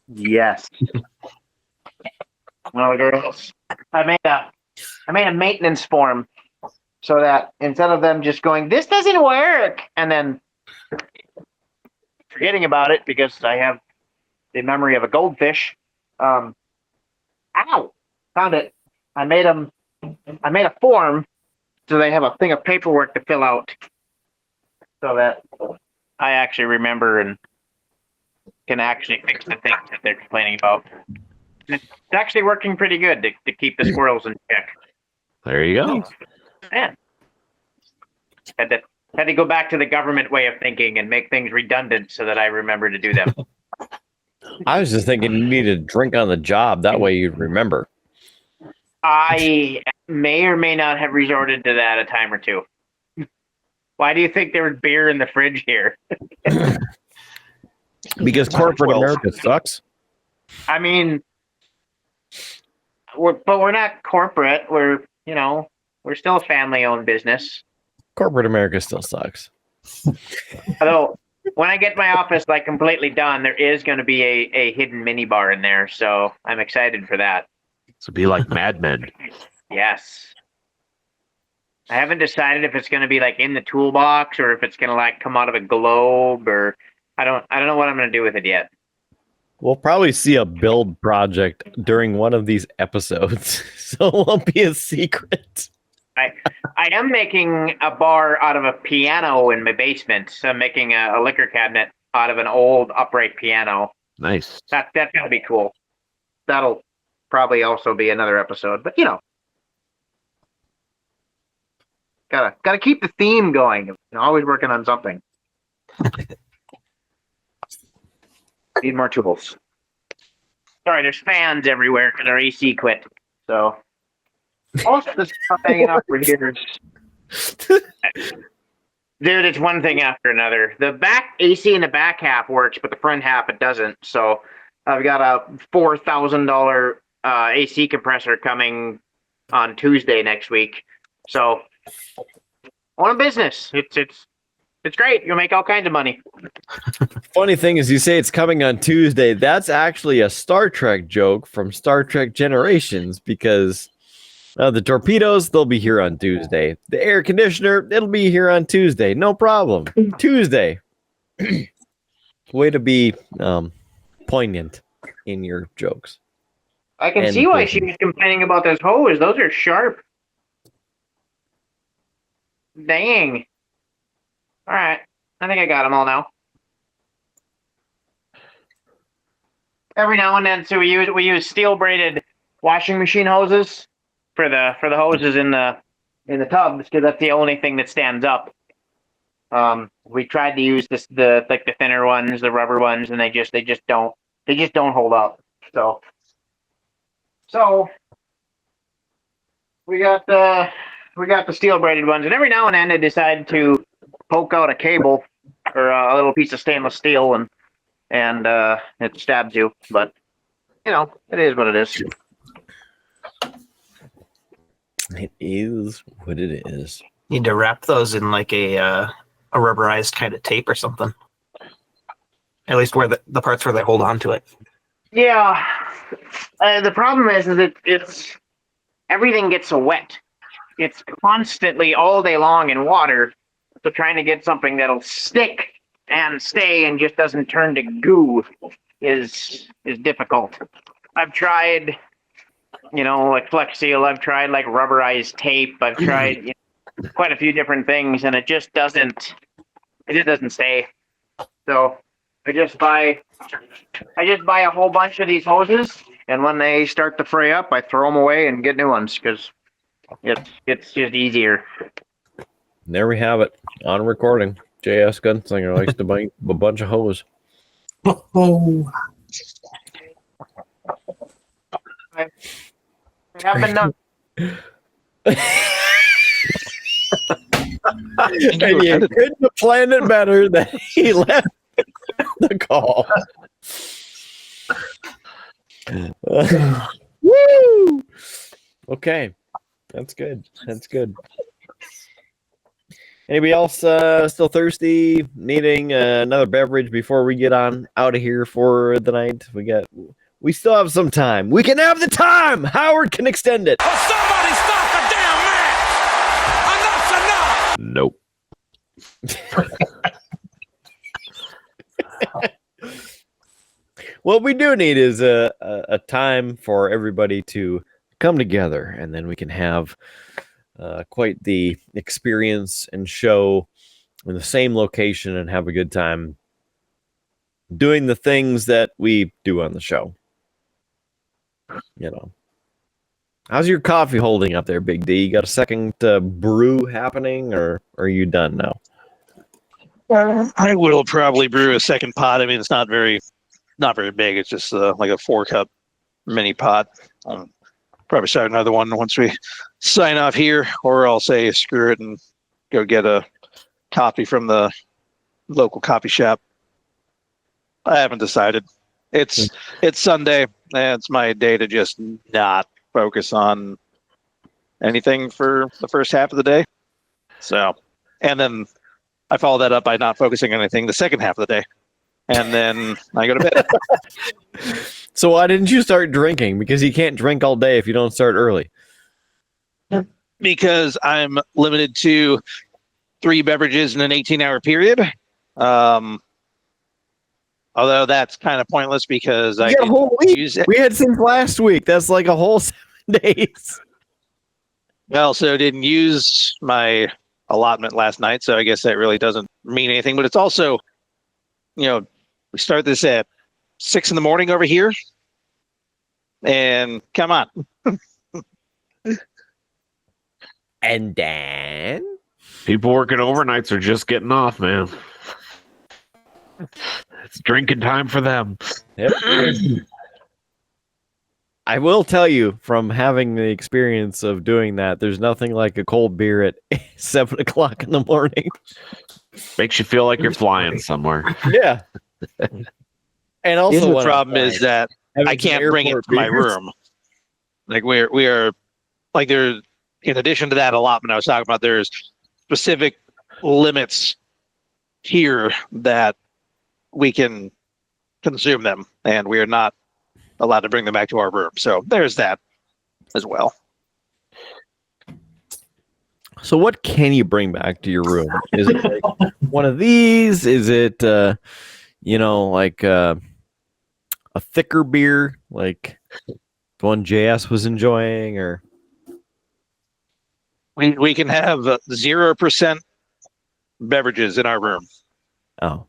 Yes. Well, girls, I made a maintenance form so that instead of them just going, "This doesn't work," and then forgetting about it because I have the memory of a goldfish. Ow! Found it. I made a form so they have a thing of paperwork to fill out so that I actually remember and can actually fix the things that they're complaining about. It's actually working pretty good to keep the squirrels in check. There you go. Man. Had to go back to the government way of thinking and make things redundant so that I remember to do them. I was just thinking you need to drink on the job. That way you'd remember. I may or may not have resorted to that a time or two. Why do you think there was beer in the fridge here? Because corporate America sucks. I mean, we're not corporate. We're still a family-owned business. Corporate America still sucks. Although, when I get my office like completely done, there is going to be a hidden mini bar in there, so I'm excited for that. So be like Mad Men. Yes. I haven't decided if it's going to be like in the toolbox or if it's going to like come out of a globe, or I don't know what I'm going to do with it yet. We'll probably see a build project during one of these episodes, so it won't be a secret. I am making a bar out of a piano in my basement. So I'm making a liquor cabinet out of an old upright piano. Nice. That's gonna be cool. That'll probably also be another episode, but gotta keep the theme going. Always working on something. Need more tools. Sorry, there's fans everywhere because our AC quit. So most of the stuff hanging up for here. Dude, it's one thing after another. The back AC in the back half works, but the front half it doesn't. So I've got a $4,000 AC compressor coming on Tuesday next week. So own a business. It's great. You'll make all kinds of money. Funny thing is, you say it's coming on Tuesday. That's actually a Star Trek joke from Star Trek Generations, because the torpedoes, they'll be here on Tuesday. The air conditioner, it'll be here on Tuesday. No problem. Tuesday. Way to be poignant in your jokes. I can see why she was complaining about those hose. Those are sharp. Dang. All right. I think I got them all now. Every now and then, so we use steel braided washing machine hoses for the hoses in the tubs, because that's the only thing that stands up. We tried to use the thinner ones, the rubber ones, and they just don't hold up. So we got the steel braided ones, and every now and then they decide to poke out a cable or a little piece of stainless steel, and it stabs you. But it is what it is. It is what it is. Need to wrap those in like a rubberized kind of tape or something. At least where the parts where they hold on to it. Yeah. The problem is that it's everything gets so wet. It's constantly all day long in water. So trying to get something that'll stick and stay and just doesn't turn to goo is difficult. I've tried, like Flex Seal. I've tried like rubberized tape. I've tried quite a few different things, and it just doesn't stay. So I just buy a whole bunch of these hoses, and when they start to fray up, I throw them away and get new ones because it's just easier. There we have it on recording. JS Gunslinger likes to buy a bunch of hose. Oh. I haven't done. And you couldn't have planned it better that he left the call. Woo! Okay. That's good. Anybody else still thirsty, needing another beverage before we get on out of here for the night? We still have some time. We can have the time. Howard can extend it. Oh, somebody stop the damn match! Nope. What we do need is a time for everybody to come together, and then we can have quite the experience and show in the same location and have a good time doing the things that we do on the show. You know. How's your coffee holding up there, Big D? You got a second brew happening, or are you done now? I will probably brew a second pot. I mean, it's not very big. It's just like a 4-cup mini pot. Probably start another one once we sign off here, or I'll say screw it and go get a coffee from the local coffee shop. I haven't decided. It's Sunday, and it's my day to just not focus on anything for the first half of the day. So, and then I follow that up by not focusing on anything the second half of the day. And then I go to bed. So why didn't you start drinking? Because you can't drink all day if you don't start early. Because I'm limited to 3 beverages in an 18-hour period. Although that's kind of pointless because I a whole week. use it. We had since last week. That's like a whole 7 days. I also didn't use my allotment last night, so I guess that really doesn't mean anything. But it's also, we start this at 6 in the morning over here, and come on. And then People working overnights are just getting off, man. It's drinking time for them. Yep. I will tell you from having the experience of doing that, there's nothing like a cold beer at 7 o'clock in the morning. Makes you feel like you're flying somewhere. Yeah. And also, the problem is that I can't bring it to my room. Like we are like there. In addition to that allotment I was talking about, there's specific limits here that we can consume them, and we are not allowed to bring them back to our room. So there's that as well. So what can you bring back to your room? Is it like one of these? Is it, like a thicker beer, like the one JS was enjoying, or? We can have 0% beverages in our room. Oh,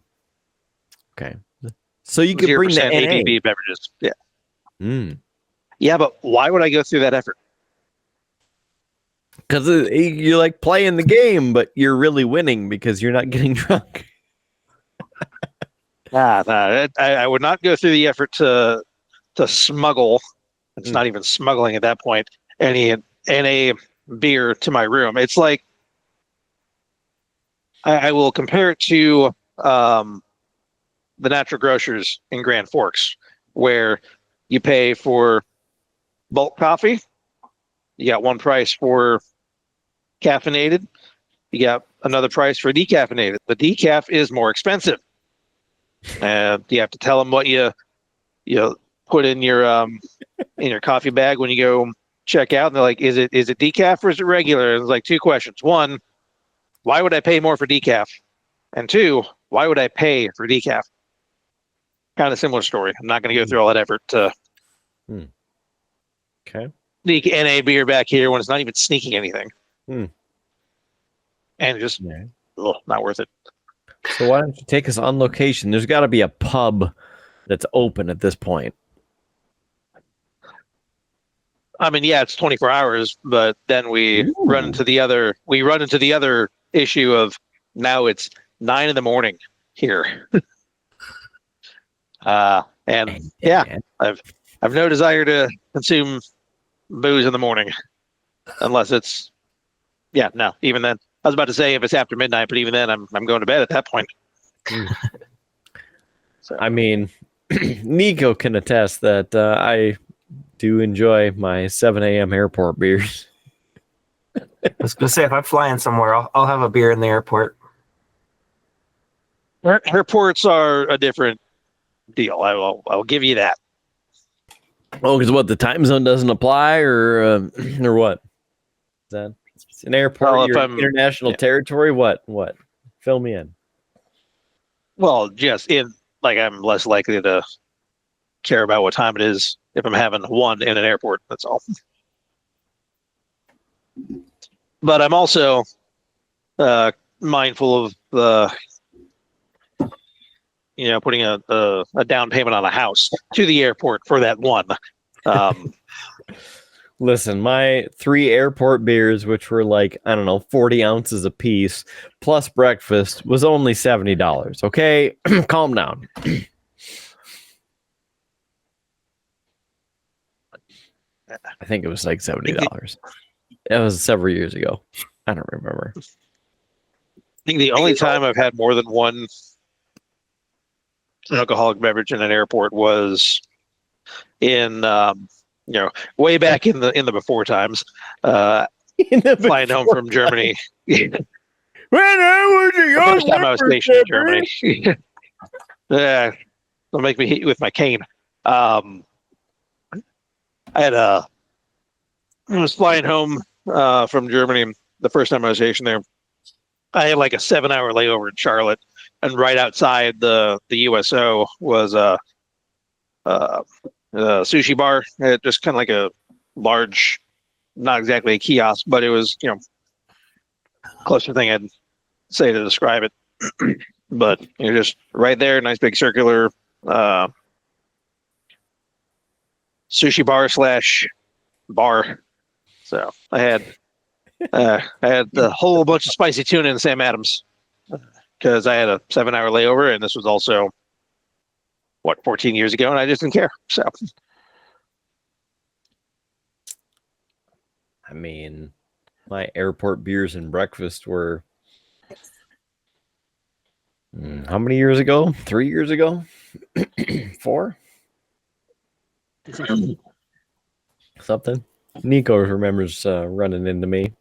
okay. So you could bring the ABV beverages. Yeah. Mm. Yeah, but why would I go through that effort? Because you're like playing the game, but you're really winning because you're not getting drunk. I would not go through the effort to smuggle. It's not even smuggling at that point. Any beer to my room. It's like I will compare it to the Natural Grocers in Grand Forks, where you pay for bulk coffee. You got one price for caffeinated. You got another price for decaffeinated. The decaf is more expensive. And you have to tell them what you put in your coffee bag when you go check out. And they're like, is it decaf or is it regular? And it's like 2 questions. 1, why would I pay more for decaf? And 2, why would I pay for decaf? Kind of similar story. I'm not going to go through all that effort to sneak NA beer back here when it's not even sneaking anything. And just not worth it. So why don't you take us on location? There's got to be a pub that's open at this point. I mean, yeah, it's 24 hours, but then we run into the other issue of now it's 9 in the morning here. And yeah, I've no desire to consume booze in the morning unless it's even then. I was about to say if it's after midnight, but even then I'm going to bed at that point. So. I mean, Niko can attest that I do enjoy my 7 a.m. airport beers. I was going to say, if I'm flying somewhere, I'll have a beer in the airport. Airports are a different deal. I'll give you that. Oh, because what, the time zone doesn't apply, or what? Is that it's an airport? You're international territory. What? Fill me in. Well, just I'm less likely to care about what time it is if I'm having one in an airport. That's all. But I'm also mindful of putting a down payment on a house to the airport for that one. Listen, my 3 airport beers, which were like, I don't know, 40 ounces a piece, plus breakfast, was only $70. Okay, calm down. I think it was like $70. It was several years ago. I don't remember. I think the only time I've had more than one alcoholic beverage in an airport was in way back in the before times, flying home from Germany. When I was a The first time I was stationed in Germany. Yeah, don't make me hit you with my cane. I was flying home from Germany the first time I was stationed there. I had like a 7-hour layover in Charlotte, and right outside the USO was a sushi bar. It had just kind of like a large, not exactly a kiosk, but it was closer thing I'd say to describe it. But you're just right there, nice big circular sushi bar / bar. So I had a whole bunch of spicy tuna in Sam Adams because I had a 7-hour layover, and this was also 14 years ago, and I just didn't care. So I mean, my airport beers and breakfast were how many years ago? 3 years ago? 4? Something. Nico remembers running into me.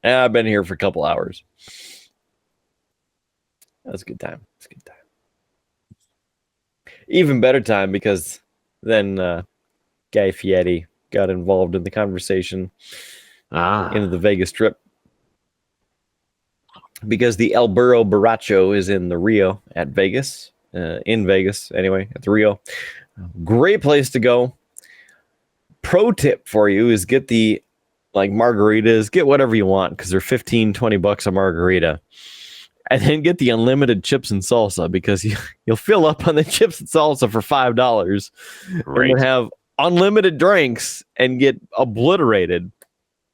I've been here for a couple hours. That's a good time. It's a good time. Even better time because then Guy Fieri got involved in the conversation into the Vegas trip. Because the El Burro Borracho is in the Rio at Vegas. In Vegas, anyway, at the Rio. Great place to go. Pro tip for you is get the margaritas, get whatever you want because they're $15-20 a margarita. And then get the unlimited chips and salsa because you'll fill up on the chips and salsa for $5. Right. And have unlimited drinks and get obliterated,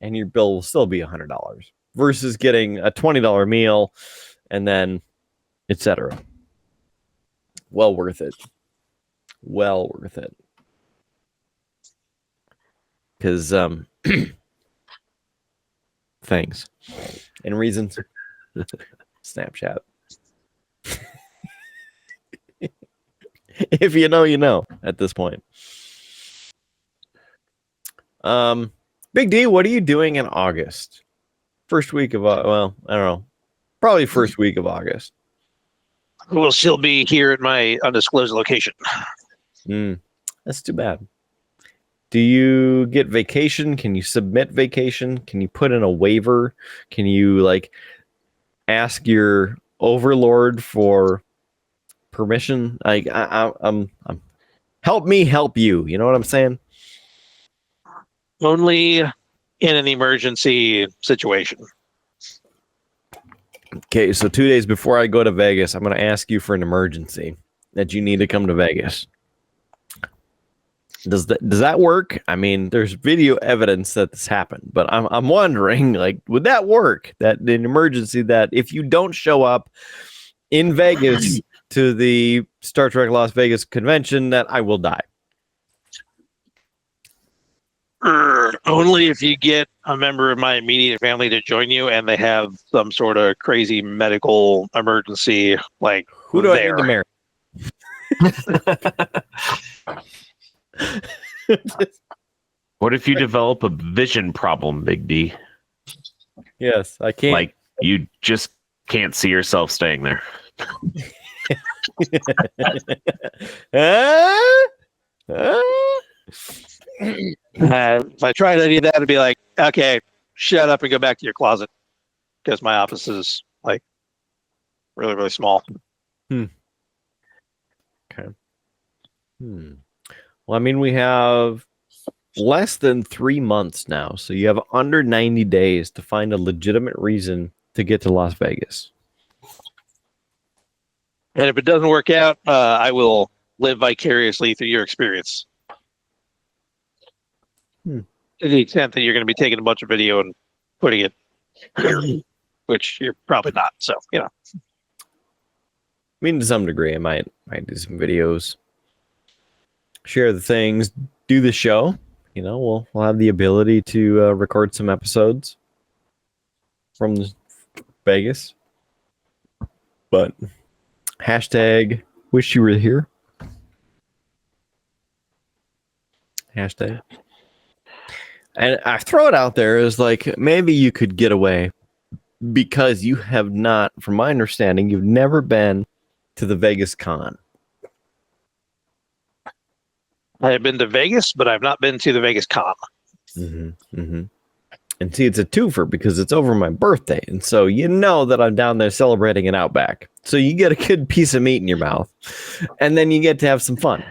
and your bill will still be $100 versus getting a $20 meal and then etc. Well worth it. Well worth it. Because thanks. And reasons. Snapchat. If you know, you know at this point. Big D, what are you doing in August? First week of I don't know. Probably first week of August. We'll still be here at my undisclosed location. That's too bad. Do you get vacation? Can you submit vacation? Can you put in a waiver? Can you ask your overlord for permission? I'm help me help you. You know what I'm saying? Only in an emergency situation. Okay, so 2 days before I go to Vegas, I'm going to ask you for an emergency that you need to come to Vegas. Does that work? I mean, there's video evidence that this happened, but I'm wondering, would that work? That an emergency that if you don't show up in Vegas to the Star Trek Las Vegas convention, that I will die. Only if you get a member of my immediate family to join you and they have some sort of crazy medical emergency, who do I need to marry? What if you develop a vision problem, Big D? Yes, I can't. You just can't see yourself staying there. If I tried any of that, it'd be like, okay, shut up and go back to your closet because my office is really, really small. Okay. Well, I mean, we have less than 3 months now. So you have under 90 days to find a legitimate reason to get to Las Vegas. And if it doesn't work out, I will live vicariously through your experience. To the extent that you're going to be taking a bunch of video and putting it here, which you're probably not. So, I mean, to some degree, I might do some videos, share the things, do the show. We'll have the ability to record some episodes from Vegas. But hashtag wish you were here. Hashtag. And I throw it out there as like, maybe you could get away because you have not, from my understanding, you've never been to the Vegas Con. I have been to Vegas, but I've not been to the Vegas Con. And see, it's a twofer because it's over my birthday. And so that I'm down there celebrating an Outback. So you get a good piece of meat in your mouth. And then you get to have some fun.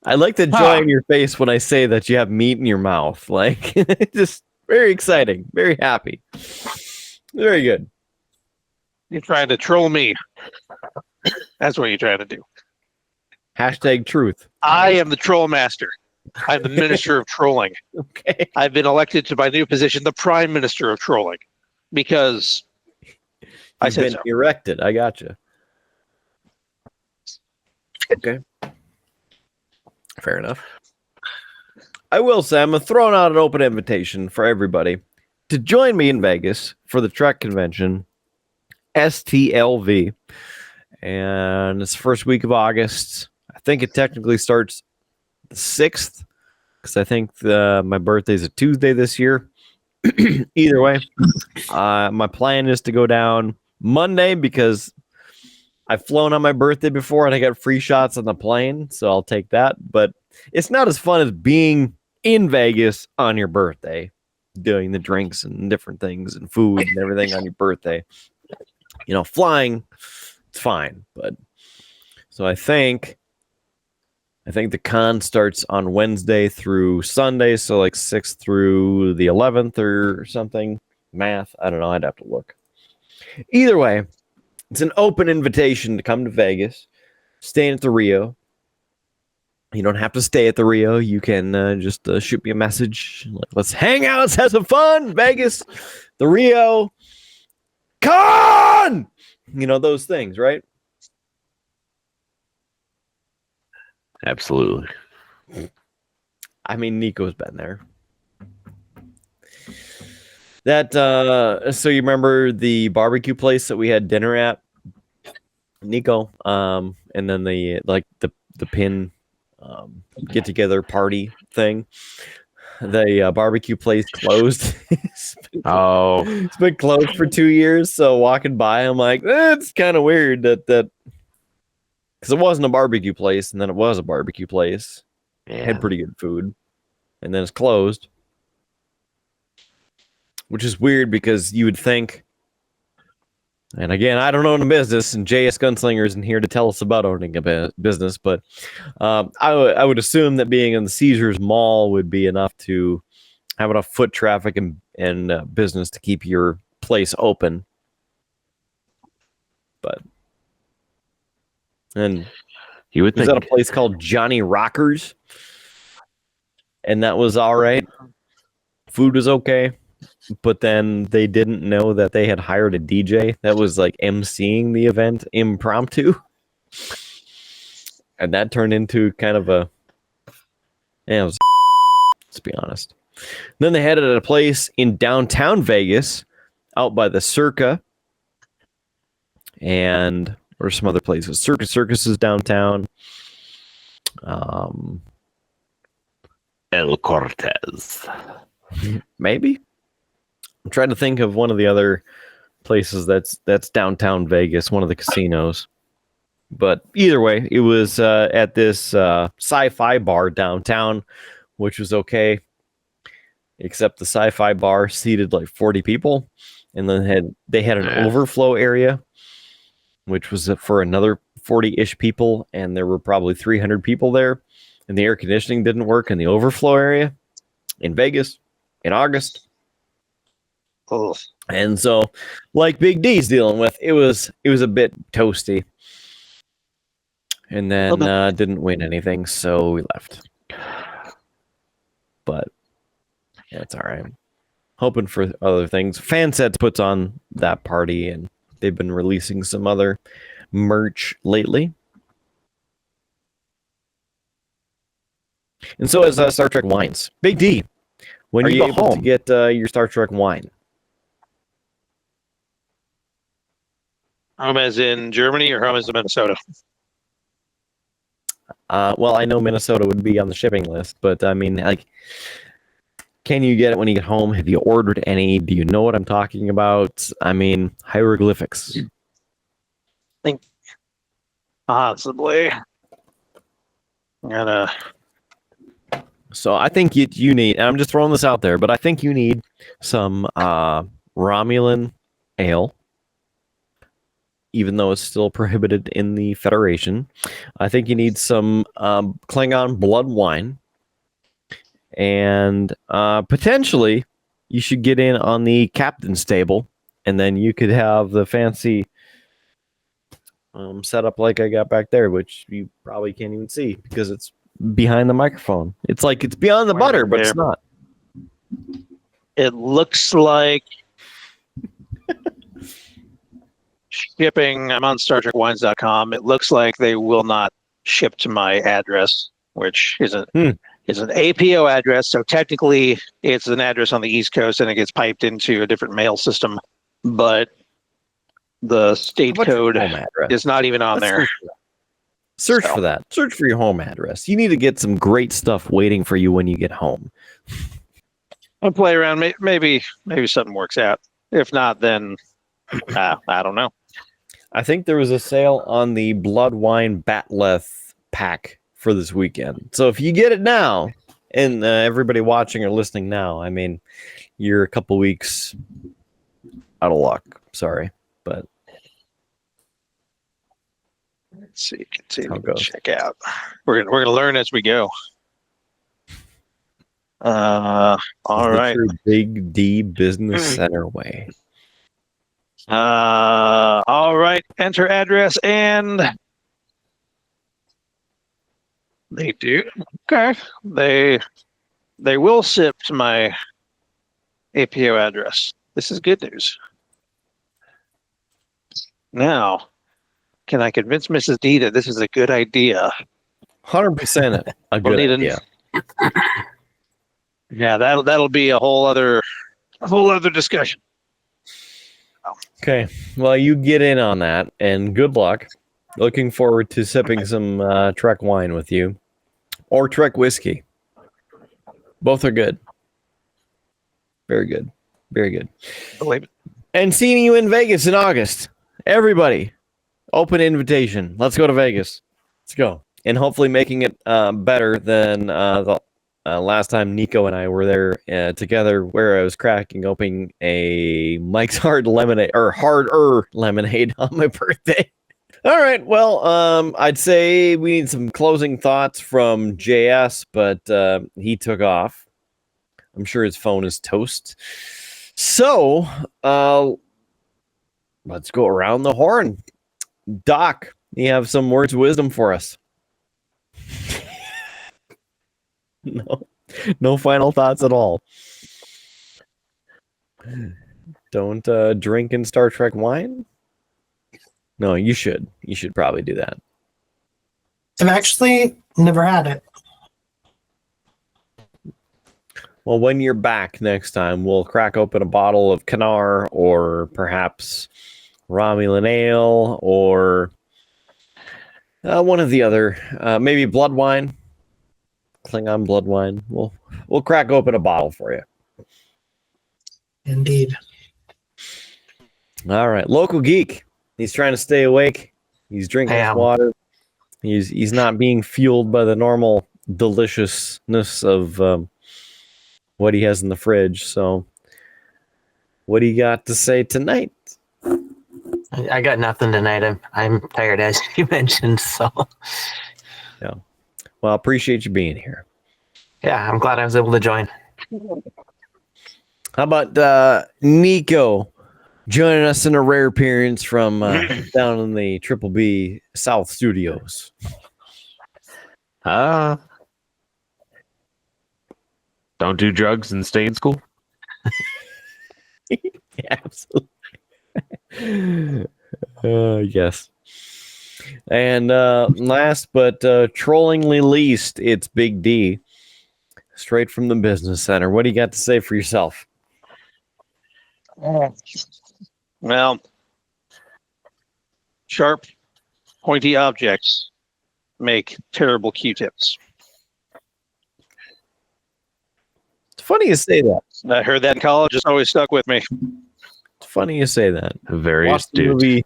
I like the joy in your face when I say that you have meat in your mouth. Like, just very exciting, very happy. Very good. You're trying to troll me. That's what you're trying to do. Hashtag truth. I am the troll master. I'm the minister of trolling. Okay. I've been elected to my new position, the prime minister of trolling, because I said so. Erected. I gotcha. Okay. Fair enough. I will say I'm throwing out an open invitation for everybody to join me in Vegas for the Trek convention, STLV. And it's the first week of August. I think it technically starts the 6th because I think my birthday's a Tuesday this year. Either way, my plan is to go down Monday because I've flown on my birthday before and I got free shots on the plane, so I'll take that. But it's not as fun as being in Vegas on your birthday, doing the drinks and different things and food and everything on your birthday. Flying, it's fine. But so I think the con starts on Wednesday through Sunday, so like 6th through the 11th or something. Math, I don't know. I'd have to look. Either way, it's an open invitation to come to Vegas, staying at the Rio. You don't have to stay at the Rio. You can just shoot me a message. Like, let's hang out. Let's have some fun. Vegas, the Rio, con! Those things, right? Absolutely. I mean, Niko's been there. So you remember the barbecue place that we had dinner at, Niko? And then the pin get together party thing. The barbecue place closed. It's been closed for 2 years. So walking by, I'm like, it's kind of weird that because it wasn't a barbecue place, and then it was a barbecue place. It had pretty good food, and then it's closed. Which is weird because you would think, and again, I don't own a business, and JS Gunslinger isn't here to tell us about owning a business, but I would assume that being in the Caesars Mall would be enough to have enough foot traffic and business to keep your place open. And you would think at a place called Johnny Rockers, and that was all right. Food was okay. But then they didn't know that they had hired a DJ that was like emceeing the event impromptu. And that turned into kind of let's be honest. Then they had it at a place in downtown Vegas, out by the Circa. And or some other places. Circus is downtown. El Cortez. Maybe. I'm trying to think of one of the other places that's downtown Vegas, one of the casinos. But either way, it was at this sci-fi bar downtown, which was okay. Except the sci-fi bar seated like 40 people. And then they had an overflow area, which was for another 40-ish people, and there were probably 300 people there, and the air conditioning didn't work in the overflow area in Vegas in August. Oh, And so, like Big D's dealing with, it was a bit toasty. And then didn't win anything, so we left. But yeah, it's all right. Hoping for other things. Fansets puts on that party, and they've been releasing some other merch lately. And so is Star Trek Wines. Big D, when are you able to get your Star Trek wine? home as in Germany or home as in Minnesota? Well, I know Minnesota would be on the shipping list, but I mean, like, can you get it when you get home? Have you ordered any? Do you know what I'm talking about? I mean, hieroglyphics. I think possibly. So I think you need, and I'm just throwing this out there, but I think you need some Romulan ale, even though it's still prohibited in the Federation. I think you need some Klingon blood wine. And potentially, you should get in on the captain's table, and then you could have the fancy setup like I got back there, which you probably can't even see because it's behind the microphone. It's like it's beyond the butter, but it's not. It looks like shipping. I'm on StarTrekWines.com. It looks like they will not ship to my address, which isn't. It's an APO address, so technically it's an address on the East Coast and it gets piped into a different mail system, but the state code is not even on there. Search for that. Search for your home address. You need to get some great stuff waiting for you when you get home. I'll play around. Maybe something works out. If not, then I don't know. I think there was a sale on the Blood Wine Batleth pack for this weekend. So if you get it now, and everybody watching or listening now, I mean, you're a couple weeks out of luck. Sorry, but let's see. Continue to check out. We're gonna learn as we go. All right. Big D Business Center way. All right. Enter address and. They do. Okay. They will ship to my APO address. This is good news. Now, can I convince Mrs. D that this is a good idea? 100% a good idea. Yeah, that'll be a whole other discussion. Okay. Well, you get in on that, and good luck. Looking forward to sipping some Trek wine with you. Or Trek whiskey. Both are good. Very good. Very good. Believe it. And seeing you in Vegas in August. Everybody, open invitation. Let's go to Vegas. Let's go. And hopefully making it better than the last time Niko and I were there together, where I was cracking open a Mike's Hard Lemonade, or Harder Lemonade on my birthday. All right. Well, I'd say we need some closing thoughts from JS, but he took off. I'm sure his phone is toast. So let's go around the horn. Doc, you have some words of wisdom for us? No final thoughts at all. Don't drink in Star Trek wine? No, you should. You should probably do that. I've actually never had it. Well, when you're back next time, we'll crack open a bottle of Canar, or perhaps Romulan Ale, or one of the other, maybe blood wine, Klingon blood wine. We'll crack open a bottle for you. Indeed. All right, local geek. He's trying to stay awake. He's drinking his water. He's not being fueled by the normal deliciousness of what he has in the fridge. So, what do you got to say tonight? I got nothing tonight. I'm tired, as you mentioned. So, Yeah. Well, I appreciate you being here. yeah, I'm glad I was able to join. How about Niko joining us in a rare appearance from down in the Triple B South Studios? Don't do drugs and stay in school. Yeah, absolutely. Yes. And last but trollingly least, it's Big D, straight from the business center. What do you got to say for yourself? Well, sharp, pointy objects make terrible Q-tips. It's funny you say that. I heard that in college. It's always stuck with me. It's funny you say that. Very Watched the astute. movie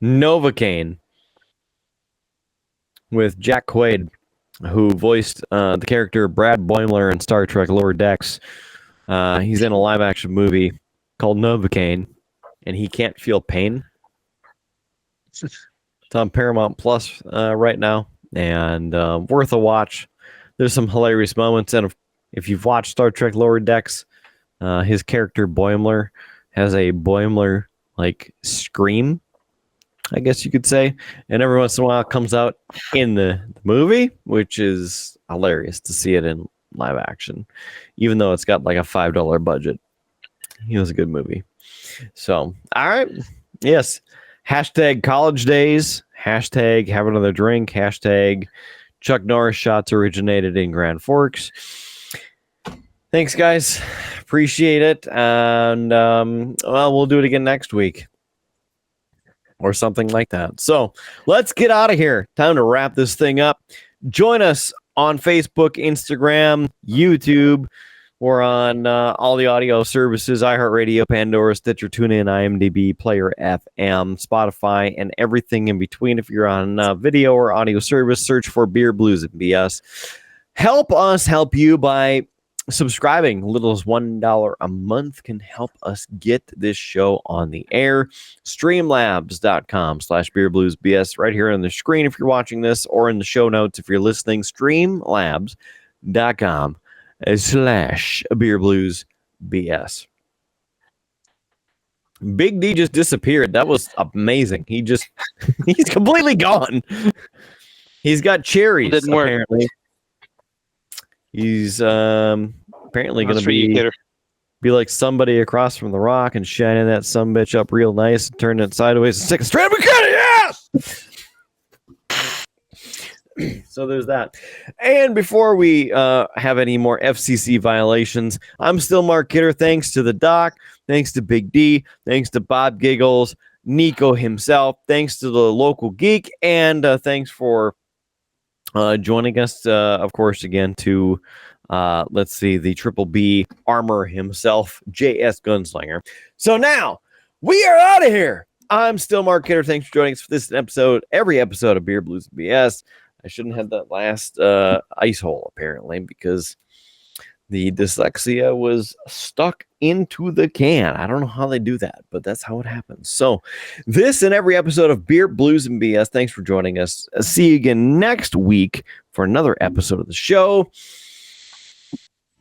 Novocaine with Jack Quaid, who voiced the character Brad Boimler in Star Trek Lower Decks. He's in a live-action movie called Novocaine, and he can't feel pain. It's on Paramount Plus right now, and worth a watch. There's some hilarious moments, and if you've watched Star Trek Lower Decks, his character Boimler has a Boimler like scream, I guess you could say, and every once in a while it comes out in the movie, which is hilarious to see it in live action, even though it's got like a $5 budget. It was a good movie. So, all right, yes, hashtag college days, hashtag have another drink, hashtag Chuck Norris shots originated in Grand Forks. Thanks, guys. Appreciate it. And, well, we'll do it again next week or something like that. So let's get out of here. Time to wrap this thing up. Join us on Facebook, Instagram, YouTube. We're on all the audio services, iHeartRadio, Pandora, Stitcher, TuneIn, IMDb, Player FM, Spotify, and everything in between. If you're on video or audio service, search for Beer, Blues, and BS. Help us help you by subscribing. Little as $1 a month can help us get this show on the air. Streamlabs.com/beerbluesbs right here on the screen if you're watching this, or in the show notes if you're listening. Streamlabs.com/beerbluesbs. Big D just disappeared. That was amazing. He's completely gone. He's got cherries. Didn't work. Apparently. He's apparently going to be like somebody across from the rock and shining that sumbitch up real nice and turning it sideways and stick a straight up and cut it. Yes! So there's that. And before we have any more FCC violations, I'm still Mark Kidder. Thanks to the doc. Thanks to Big D. Thanks to Bob Giggles. Niko himself. Thanks to the local geek. And thanks for joining us, of course, again to, let's see, the Triple B armor himself, JS Gunslinger. So now we are out of here. I'm still Mark Kidder. Thanks for joining us for this episode, every episode of Beer, Blues, and BS. I shouldn't have that last ice hole, apparently, because the dyslexia was stuck into the can. I don't know how they do that, but that's how it happens. So this and every episode of Beer, Blues, and BS. Thanks for joining us. See you again next week for another episode of the show.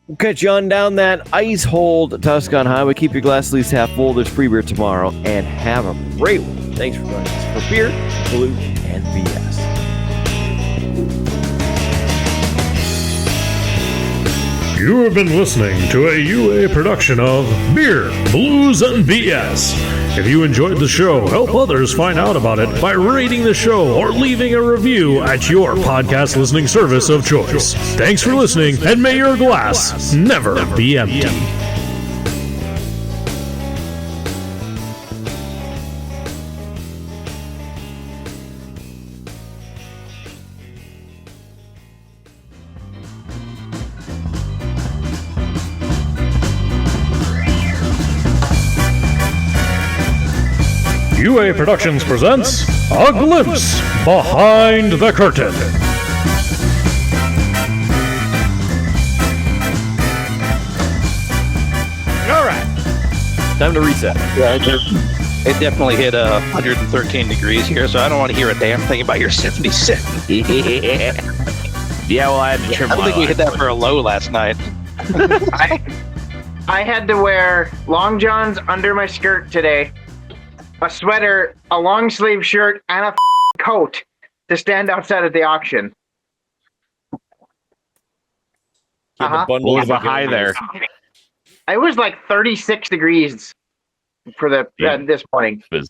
We'll catch you on down that ice hole Tuscan Highway. Keep your glass at least half full. There's free beer tomorrow, and have a great one. Thanks for joining us for Beer, Blue, and BS. You have been listening to a UA production of Beer, Blues, and BS. If you enjoyed the show, help others find out about it by rating the show or leaving a review at your podcast listening service of choice. Thanks for listening, and may your glass never be empty. UA Productions presents A Glimpse Behind the Curtain. All right. Time to reset. Yeah, It definitely hit 113 degrees here, so I don't want to hear a damn thing about your 77. Yeah, well, I had to trim I don't think we hit that for a low last night. I had to wear long johns under my skirt today, a sweater, a long sleeve shirt, and a coat to stand outside at the auction. What was the high there? I was like 36 degrees for this morning. I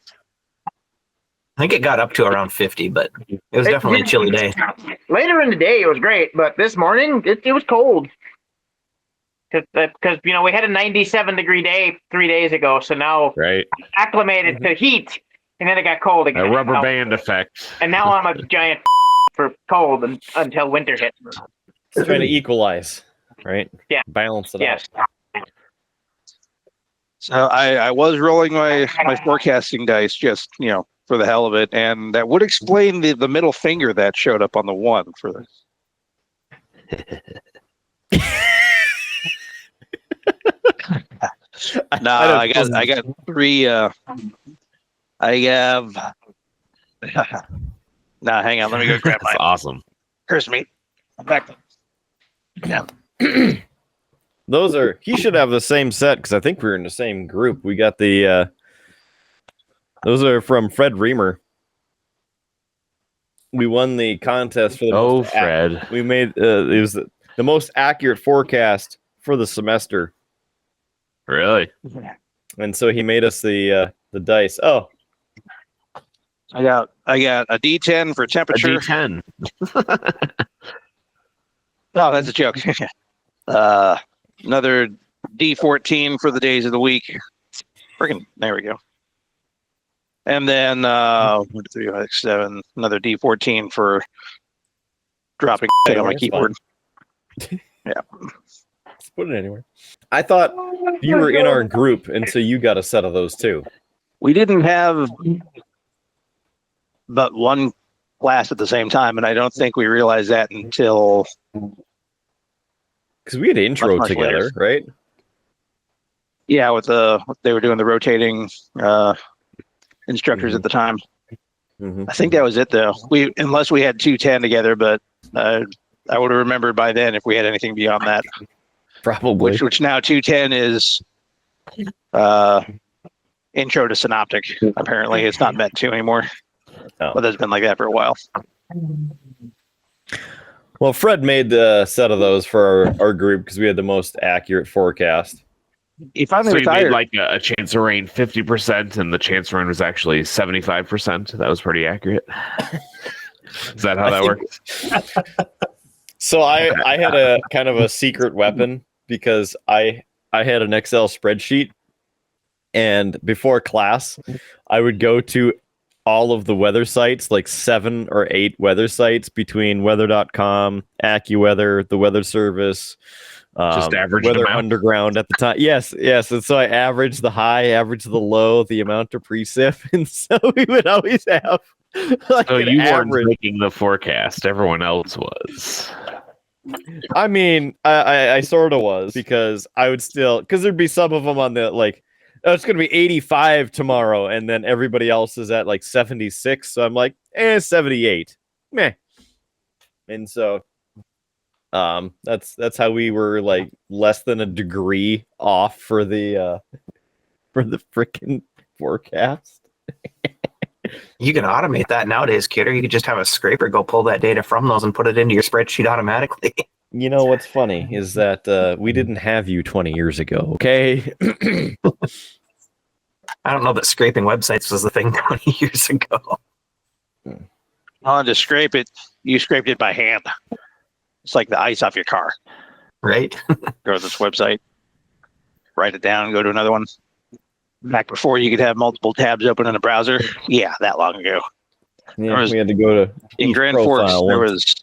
think it got up to around 50, but it was definitely a chilly day. Later in the day, it was great, but this morning, it was cold. Because we had a 97-degree day 3 days ago, so now acclimated to heat, and then it got cold again. A rubber band effect. And now I'm a giant for cold until winter hits. It's trying to equalize, right? Yeah. Balance it Yes. out. So I was rolling my forecasting dice just, for the hell of it, and that would explain the middle finger that showed up on the one for this. I got three. I have. Hang on. Let me go grab mine. That's awesome. Here's me. I'm back. Yeah. Those are. He should have the same set because I think we were in the same group. We got the. Those are from Fred Reamer. We won the contest for the. Fred. We made. It was the most accurate forecast for the semester. Really? And so he made us the dice. Oh, I got a D10 for temperature. A D10. Oh, that's a joke. Another D14 for the days of the week. Freaking, there we go. And then 1, 2, 3, 5, 6, 7. Another D14 for dropping on my keyboard. Yeah. Let's put it anywhere. I thought you were in our group, and so you got a set of those too. We didn't have but one class at the same time, and I don't think we realized that until because we had intro much together, later. Right? Yeah, they were doing the rotating instructors at the time. Mm-hmm. I think that was it though. Unless we had 210 together, but I would have remembered by then if we had anything beyond that. Probably. Which now 210 is intro to synoptic. Apparently, it's not meant to anymore. No. But it's been like that for a while. Well, Fred made the set of those for our group because we had the most accurate forecast. He finally So you retired. made like a chance of rain 50%, and the chance of rain was actually 75%. That was pretty accurate. Is that how that works? So I had a kind of a secret weapon because I had an Excel spreadsheet, and before class, I would go to all of the weather sites, like 7 or 8 weather sites between weather.com, AccuWeather, the Weather Service, Just average Weather them out. Underground at the time. Yes. And so I averaged the high, averaged the low, the amount of precip, and so we would always have like So an you average. weren't making the forecast. Everyone else was. I mean, I sort of was because I would still because there'd be some of them on the like, oh, it's going to be 85 tomorrow, and then everybody else is at like 76. So I'm like, 78, meh. And so, that's how we were like less than a degree off for the freaking forecast. You can automate that nowadays, kidder. You could just have a scraper go pull that data from those and put it into your spreadsheet automatically. You know what's funny is that we didn't have you 20 years ago, okay? I don't know that scraping websites was the thing 20 years ago. On to scrape it, you scraped it by hand. It's like the ice off your car. Right? Go to this website, write it down, go to another one. Back before you could have multiple tabs open in a browser. Yeah, that long ago. Yeah, we had to go to In each Grand Forks, profile there once.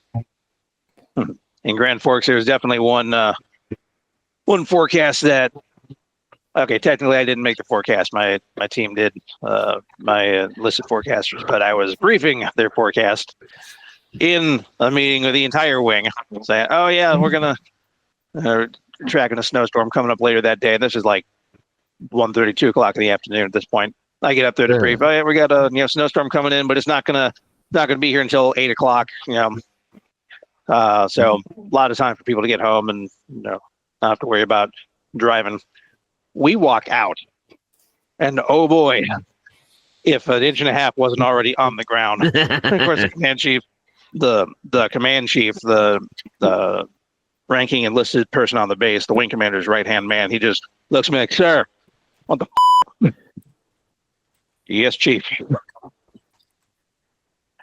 was in Grand Forks, there was definitely one forecast that. Okay, technically, I didn't make the forecast. My team did. My listed forecasters, but I was briefing their forecast in a meeting with the entire wing, saying, "Oh yeah, we're gonna tracking a snowstorm coming up later that day." This is like 1:30, 2 o'clock in the afternoon at this point. I get up there to Yeah. brief. Oh, yeah, we got a snowstorm coming in, but it's not gonna be here until 8 o'clock. So a lot of time for people to get home and not have to worry about driving. We walk out, and oh boy, if an inch and a half wasn't already on the ground. Of course, the command chief, the ranking enlisted person on the base, the wing commander's right-hand man, he just looks at me like, "Sir, what the f-? Yes, chief."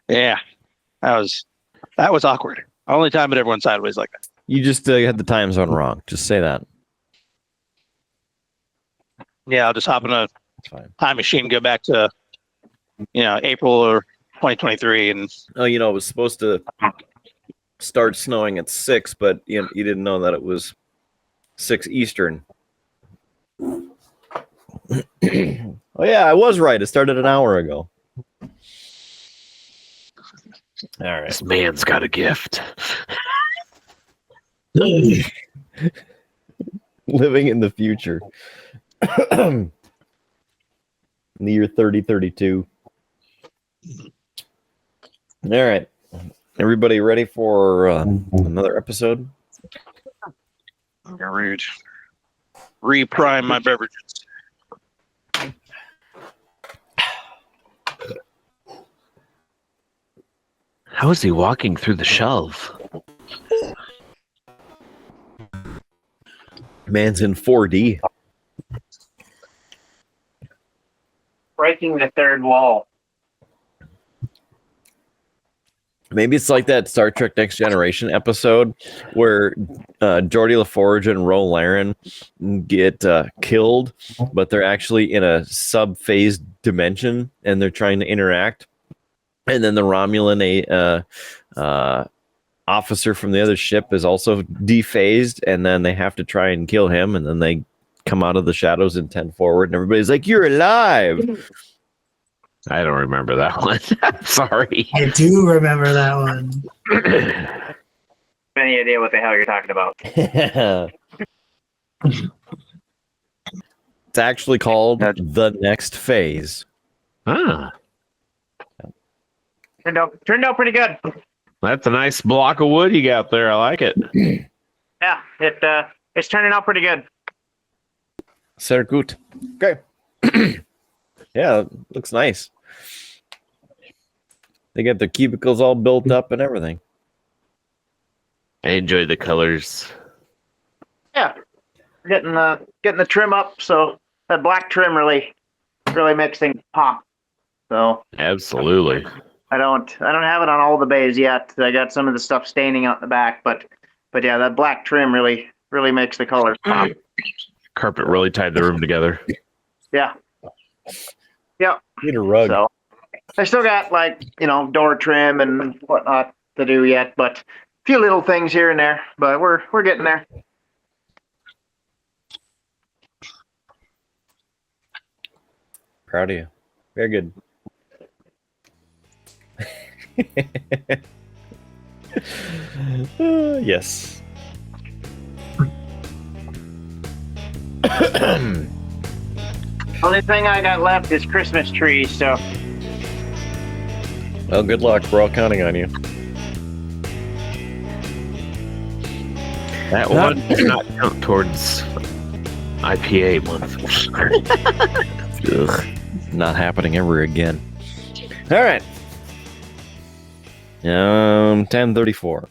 Yeah, that was awkward. Only time it ever went sideways like that. You just had the time zone wrong. Just say that. Yeah, I'll just hop in a It's fine. time machine, go back to April or 2023, and Oh, it was supposed to start snowing at 6, but you didn't know that it was 6 Eastern. Oh yeah, I was right. It started an hour ago. All right. This man's got a gift. Living in the future. In the year 3032. All right. Everybody ready for another episode? I'm gonna reprime my beverages. How is he walking through the shelf? Man's in 4D. Breaking the third wall. Maybe it's like that Star Trek Next Generation episode where Geordi LaForge and Ro Laren get killed, but they're actually in a sub-phase dimension and they're trying to interact. And then the Romulan officer from the other ship is also dephased, and then they have to try and kill him, and then they come out of the shadows and 10 forward, and everybody's like, "You're alive!" I don't remember that one. Sorry. I do remember that one. Any idea what the hell you're talking about? It's actually called The Next Phase. Ah, Turned out pretty good. that's a nice block of wood you got there. I like it. Yeah, it's turning out pretty good. Sehr gut. Okay. Yeah, looks nice. They got their cubicles all built up and everything. I enjoy the colors. Yeah, getting the trim up, so that black trim really makes things pop. So Absolutely. I don't have it on all the bays yet. I got some of the stuff staining out the back, but yeah, that black trim really makes the colors pop. Carpet really tied the room together. Yeah. Yeah. Need a rug. So I still got door trim and whatnot to do yet, but a few little things here and there, but we're getting there. Proud of you. Very good. Yes. Only thing I got left is Christmas trees, so Well, good luck. We're all counting on you. That one did not count towards IPA month. Ugh. Not happening ever again. All right. 10:34.